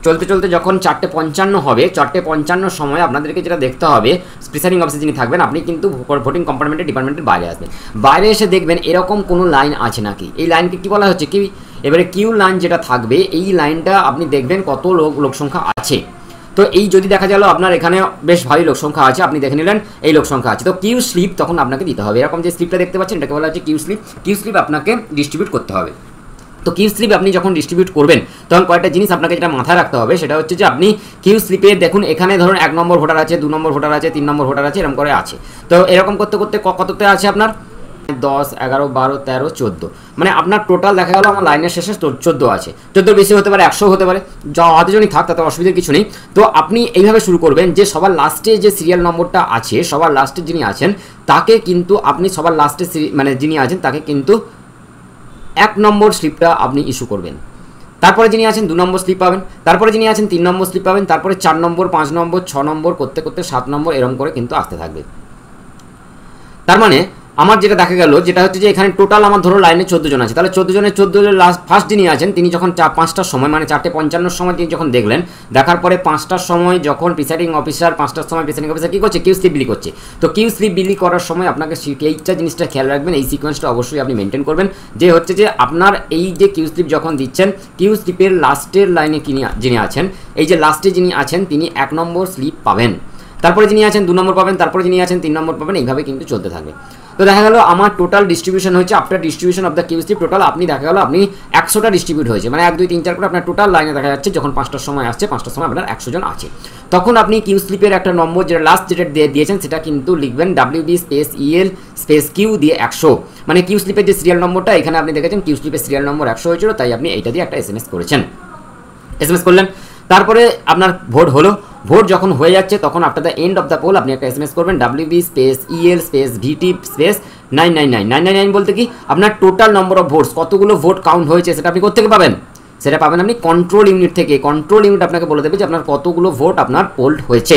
চলতে চলতে যখন 4:55 হবে, 4:55 সময় আপনাদেরকে যেটা দেখতে হবে, প্রিসাইডিং অফিসার যিনি থাকবেন আপনি কিন্তু ভোটিং কম্পার্টমেন্টের ডিপার্টমেন্টের বাইরে আসবেন। বাইরে এসে দেখবেন এরকম কোনো লাইন আছে নাকি, এই লাইনকে কি বলা হচ্ছে কি, এবারে কিউ লাইন যেটা থাকবে এই লাইনটা আপনি দেখবেন কত লোক সংখ্যা আছে। তো এই যদি দেখা গেল আপনার এখানে বেশ ভারী লোক সংখ্যা আছে, আপনি দেখে নিলেন এই লোক সংখ্যা আছে, তো কিউ স্লিপ তখন আপনাকে দিতে হবে। এরকম যে স্লিপটা দেখতে পাচ্ছেন এটাকে বলা হচ্ছে কিউ স্লিপ আপনাকে ডিস্ট্রিবিউট করতে হবে। তো কিউ স্লিপ আপনি যখন ডিস্ট্রিবিউট করবেন তখন কয়েকটা জিনিস আপনাকে যেটা মাথায় রাখতে হবে সেটা হচ্ছে যে আপনি কিউ স্লিপে দেখুন এখানে ধরুন 1 নম্বর ভোটার আছে, 2 নম্বর ভোটার আছে, 3 নম্বর ভোটার আছে, এরকম করে আছে। তো এরকম করতে করতে কততে আছে আপনার 10, 11, 12, 13, 14, মানে আপনার টোটাল দেখা গেল আমার লাইনের শেষে 14 আছে। 14 বেশি হতে পারে, 100 হতে পারে, যতজনই থাক তাতে অসুবিধার কিছু নেই। তো আপনি এইভাবে শুরু করবেন যে সবার লাস্টে যে সিরিয়াল নম্বরটা আছে, সবার লাস্টে যিনি আছেন তাকে কিন্তু আপনি সবার লাস্টে মানে যিনি আছেন তাকে কিন্তু 1 নম্বর স্লিপটা আপনি ইস্যু করবেন। তারপরে যিনি আছেন 2 নম্বর স্লিপ পাবেন, তারপরে যিনি আছেন 3 নম্বর স্লিপ পাবেন, তারপরে 4 নম্বর, 5 নম্বর, 6 নম্বর করতে করতে 7 নম্বর এরকম করে কিন্তু আসতে থাকবে। তার মানে আমার যেটা দেখা গেল যেটা হচ্ছে যে এখানে টোটাল আমার ধরো লাইনে 14 জন আছে, তাহলে 14 জনের লাস্ট ফার্স্ট যিনি আছেন তিনি যখন 5টার সময় মানে 4:55 সময় তিনি যখন দেখলেন, দেখার পরে 5টার সময় যখন প্রিসাইডিং অফিসার 5টার সময় প্রিসাইডিং অফিসার কী করছে, কিউ স্লিপ বিলি করছে। তো কিউ স্লিপ বিলি করার সময় আপনাকে এইটা জিনিসটা খেয়াল রাখবেন, এই সিকোয়েন্সটা অবশ্যই আপনি মেনটেন করবেন যে হচ্ছে যে আপনার এই যে কিউ স্লিপ যখন দিচ্ছেন, কিউ স্লিপের লাস্টের লাইনে যিনি আছেন, এই যে লাস্টে যিনি আছেন তিনি 1 নম্বর স্লিপ পাবেন, তারপরে যিনি আছেন 2 নম্বর পাবেন, তারপরে যিনি আছেন 3 নম্বর পাবেন, এইভাবে কিন্তু চলতে থাকবে। তো দেখা গেল আমার টোটাল ডিস্ট্রিবিউশন হয়েছে after distribution of the Q slip total আপনি দেখা গেল আপনি 100টা ডিস্ট্রিবিউট হয়েছে, মানে 1, 2, 3, 4 করে আপনার টোটাল লাইনে দেখা যাচ্ছে যখন 5টার সময় আসছে, 5টার সময় আপনার 100 জন আছে। তখন আপনি কিউ স্লিপের একটা নম্বর যেটা লাস্ট যেটা দিয়েছেন সেটা কিন্তু লিখবেন WB space EL space Q দিয়ে 100, মানে কিউ স্লিপের যে সিরিয়াল নম্বরটা এখানে আপনি দেখেছেন কিউ স্লিপের সিরিয়াল নম্বর 100 হয়েছিল, তাই আপনি এইটা দিয়ে একটা SMS করেছেন, SMS করলেন। তারপরে আপনার ভোট হলো, ভোট যখন হয়ে যাচ্ছে তখন after the end of the poll আপনি একটা SMS করবেন WB space EL space VT space 999 বলতে কি আপনার টোটাল নম্বর অফ ভোটস, কতগুলো ভোট কাউন্ট হয়েছে সেটা আপনি কোথা থেকে পাবেন, সেটা পাবেন আপনি কন্ট্রোল ইউনিট থেকে। কন্ট্রোল ইউনিট আপনাকে বলে দেবে যে আপনার কতগুলো ভোট আপনার পোল্ড হয়েছে।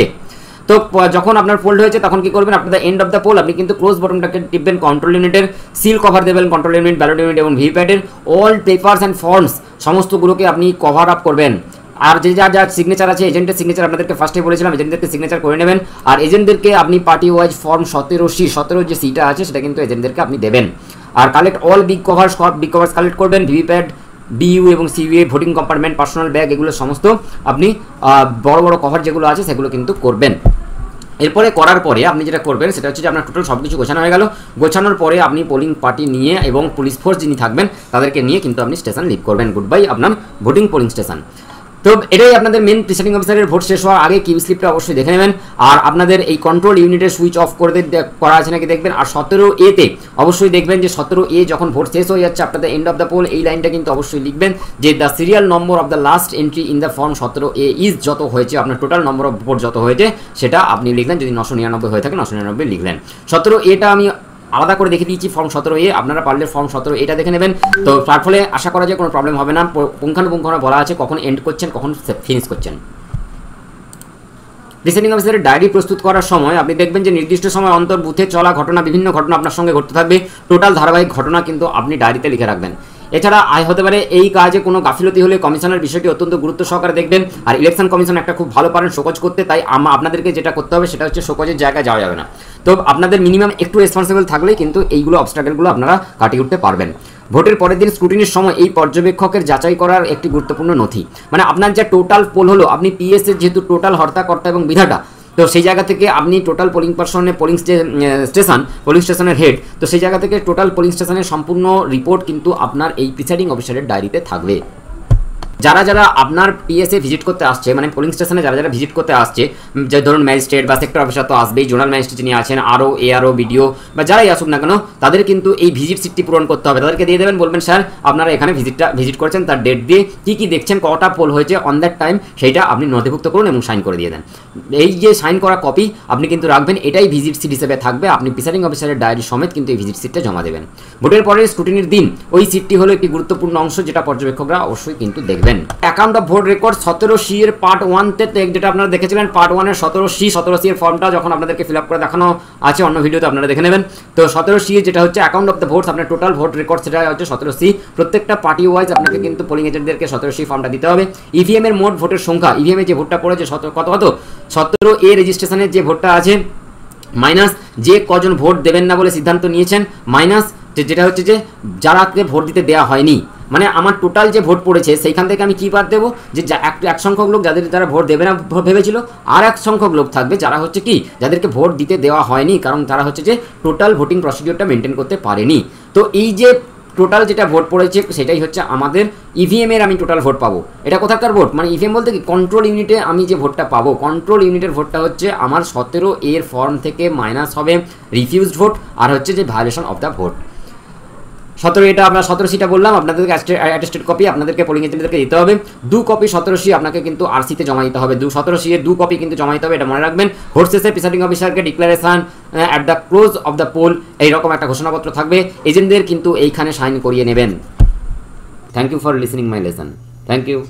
তো যখন আপনার পোল্ড হয়েছে তখন কি করবেন, after the end of the poll আপনি কিন্তু ক্লোজ বটনটাকে টিপবেন, কন্ট্রোল ইউনিটের সিল কভার দেবেন, কন্ট্রোল ইউনিট, ব্যালট ইউনিট এবং ভিভিপ্যাটের অল পেপারস অ্যান্ড ফর্মস সমস্তগুলোকে আপনি কভার আপ করবেন। আর যে যা সিগনেচার আছে, এজেন্টের সিগনেচার আপনাদেরকে ফার্স্টে বলেছিলাম এজেন্টদেরকে সিগনেচার করে নেবেন। আর এজেন্টদেরকে আপনি পার্টি ওয়াইজ ফর্ম 17 যে সিটা আছে সেটা কিন্তু এজেন্টদেরকে আপনি দেবেন। আর collect all big covers collect করবেন, ভিভিপ্যাট, BU এবং CUA, voting compartment, personal bag, এগুলো সমস্ত আপনি বড় বড় কভার যেগুলো আছে সেগুলো কিন্তু করবেন। এরপরে করার পরে আপনি যেটা করবেন সেটা হচ্ছে যে আপনার টোটাল সব কিছু গোছানো হয়ে গেল। গোছানোর পরে আপনি পোলিং পার্টি নিয়ে এবং পুলিশ ফোর্স যিনি থাকবেন তাদেরকে নিয়ে কিন্তু আপনি স্টেশন লিভ করবেন। গুড বাই আপনার ভোটিং পোলিং স্টেশন। তো এটাই আপনাদের মেন প্রিসাইডিং অফিসারের ভোট শেষ হওয়ার আগে কিউ স্লিপটা অবশ্যই দেখে নেবেন। আর আপনাদের এই কন্ট্রোল ইউনিটের সুইচ অফ করে করা আছে নাকি দেখবেন। আর 17A তে অবশ্যই দেখবেন যে 17A যখন ভোট শেষ হয়ে যাচ্ছে after the end of the poll, এই লাইনটা কিন্তু অবশ্যই লিখবেন যে the serial number of the last entry in the form 17A is, যত হয়েছে আপনার টোটাল নম্বর অফ ভোট যত হয়েছে সেটা আপনি লিখলেন। যদি 999 হয়ে থাকে 999 লিখলেন। 17A আমি আলাদা করে দেখে দিয়েছি ফর্ম 17A, আপনারা পারলে ফর্ম 17A দেখে নেবেন। তো তার ফলে আশা করা যায় কোনো প্রবলেম হবে না। পুঙ্খানুপুঙ্খানু বলা আছে কখন এন্ড করছেন কখন ফিনিশ করছেন। প্রিসাইডিং অফিসারের ডায়েরি প্রস্তুত করার সময় আপনি দেখবেন যে নির্দিষ্ট সময় অন্তর বুথে চলা ঘটনা, বিভিন্ন ঘটনা আপনার সঙ্গে ঘটতে থাকবে। টোটাল ধারাবাহিক ঘটনা কিন্তু আপনি ডায়েরিতে লিখে রাখবেন। এছাড়া হতে পারে এই কাজে কোনো গাফিলতি হলে কমিশনের বিষয়টি অত্যন্ত গুরুত্ব সহকারে দেখবেন। আর ইলেকশন কমিশন একটা খুব ভালো পারেন শোকজ করতে, তাই আপনাদেরকে যেটা করতে হবে সেটা হচ্ছে শোকজের জায়গায় যাওয়া যাবে না। তো আপনাদের মিনিমাম একটু রেসপন্সিবল থাকলেই কিন্তু এইগুলো অবস্ট্রাগলগুলো আপনারা কাটিয়ে উঠতে পারবেন। ভোটের পরের দিন স্ক্রুটিনির সময় এই পর্যবেক্ষকের যাচাই করার একটি গুরুত্বপূর্ণ নথি, মানে আপনার যা টোটাল পোল হলো, আপনি PS এর যেহেতু টোটাল হর্তাকর্তা এবং বিধাতা, তো সেই জায়গা থেকে আপনি টোটাল পোলিং পার্সনে পোলিং স্টেশনের হেড, তো সেই জায়গা থেকে টোটাল পোলিং স্টেশনের সম্পূর্ণ রিপোর্ট কিন্তু আপনার এই প্রিসাইডিং অফিসারের ডায়েরিতে থাকবে। যারা যারা আপনার পিএসএ ভিজিট করতে আসছে, মানে পোলিং স্টেশনে যারা যারা ভিজিট করতে আসছে, যে ধরুন ম্যাজিস্ট্রেট বা সেক্টর অফিসার তো আসবেই, জোনাল ম্যাজিস্ট্রেট যিনি আছেন, আরও এআরও বিডিও বা যারাই আসুক না কেন, তাদের কিন্তু এই ভিজিট সিটটি পূরণ করতে হবে। তাদেরকে দিয়ে দেবেন, বলবেন স্যার আপনারা এখানে ভিজিট করেছেন, তার ডেট দিয়ে কী কী দেখছেন, কটা পোল হয়েছে অন দ্যাট টাইম, সেইটা আপনি নথিভুক্ত করুন এবং সাইন করে দিয়ে দেন। এই যে সাইন করা কপি আপনি কিন্তু রাখবেন, এটাই ভিজিট সিট হিসেবে থাকবে। আপনি প্রিসাইডিং অফিসারের ডায়েরি সমেত কিন্তু এই ভিজিট সিটটা জমা দেবেন। ভোটের পরে স্ক্রুটিনির দিন ওই সিটটি হলো একটি গুরুত্বপূর্ণ অংশ, যেটা পর্যবেক্ষকরা অবশ্যই কিন্তু দেখবেন। Account of vote record 17C এর পার্ট 1তে যেটা আপনারা দেখেছিলেন, পার্ট 1 এর 17C এর ফর্মটা যখন আপনাদেরকে ফিল আপ করে দেখানো আছে অন্য ভিডিওতে, আপনারা দেখে নেবেন। তো 17C যেটা হচ্ছে অ্যাকাউন্ট অফ দ্য ভোটস, আপনার টোটাল ভোট রেকর্ড সেটা হচ্ছে 17C। প্রত্যেকটা পার্টি ওয়াইজ আপনাকে কিন্তু পোলিং এজেন্টদেরকে 17C ফর্মটা দিতে হবে। ইভিএম এর মোট ভোটের সংখ্যা, ইভিএম এ যে ভোটটা পড়েছে কত 17A রেজিস্ট্রেশনের যে ভোটটা আছে, মাইনাস যে কজন ভোট দেবেন না বলে সিদ্ধান্ত নিয়েছেন, মাইনাস যেটা হচ্ছে যে যারাকে ভোট দিতে দেওয়া হয়নি, মানে আমার টোটাল যে ভোট পড়েছে সেইখান থেকে আমি কী বাদ দেবো, যে এক সংখ্যক লোক যারা ভোট দেবে না ভেবেছিল, আর এক সংখ্যক লোক থাকবে যারা হচ্ছে কি যাদেরকে ভোট দিতে দেওয়া হয়নি, কারণ তারা হচ্ছে যে টোটাল ভোটিং প্রসিডিওরটা মেনটেন করতে পারেনি। তো এই যে টোটাল যেটা ভোট পড়েছে সেটাই হচ্ছে আমাদের ইভিএম এর আমি টোটাল ভোট পাবো। এটা কোথাকার ভোট, মানে ইভিএম বলতে কি কন্ট্রোল ইউনিটে আমি যে ভোটটা পাবো, কন্ট্রোল ইউনিটের ভোটটা হচ্ছে আমার 17A এর ফর্ম থেকে মাইনাস হবে রিফিউজড ভোট আর হচ্ছে যে ভায়োলেশন অফ দ্য ভোট। 17 এটা আপনার 17Cটা বললাম, আপনাদেরকে অ্যাটেস্টেড কপি আপনাদেরকে পোলিং এজেন্টদেরকে দিতে হবে। 2 কপি 17C আপনাকে কিন্তু আরসিতে জমা দিতে হবে। 17C এর 2 কপি কিন্তু জমা দিতে হবে, এটা মনে রাখবেন। ভোট শেষে প্রিসাইডিং অফিসারকে declaration at the close of the poll এইরকম একটা ঘোষণাপত্র থাকবে, এজেন্টদের কিন্তু এইখানে সাইন করিয়ে নেবেন। Thank you for listening my lesson. Thank you.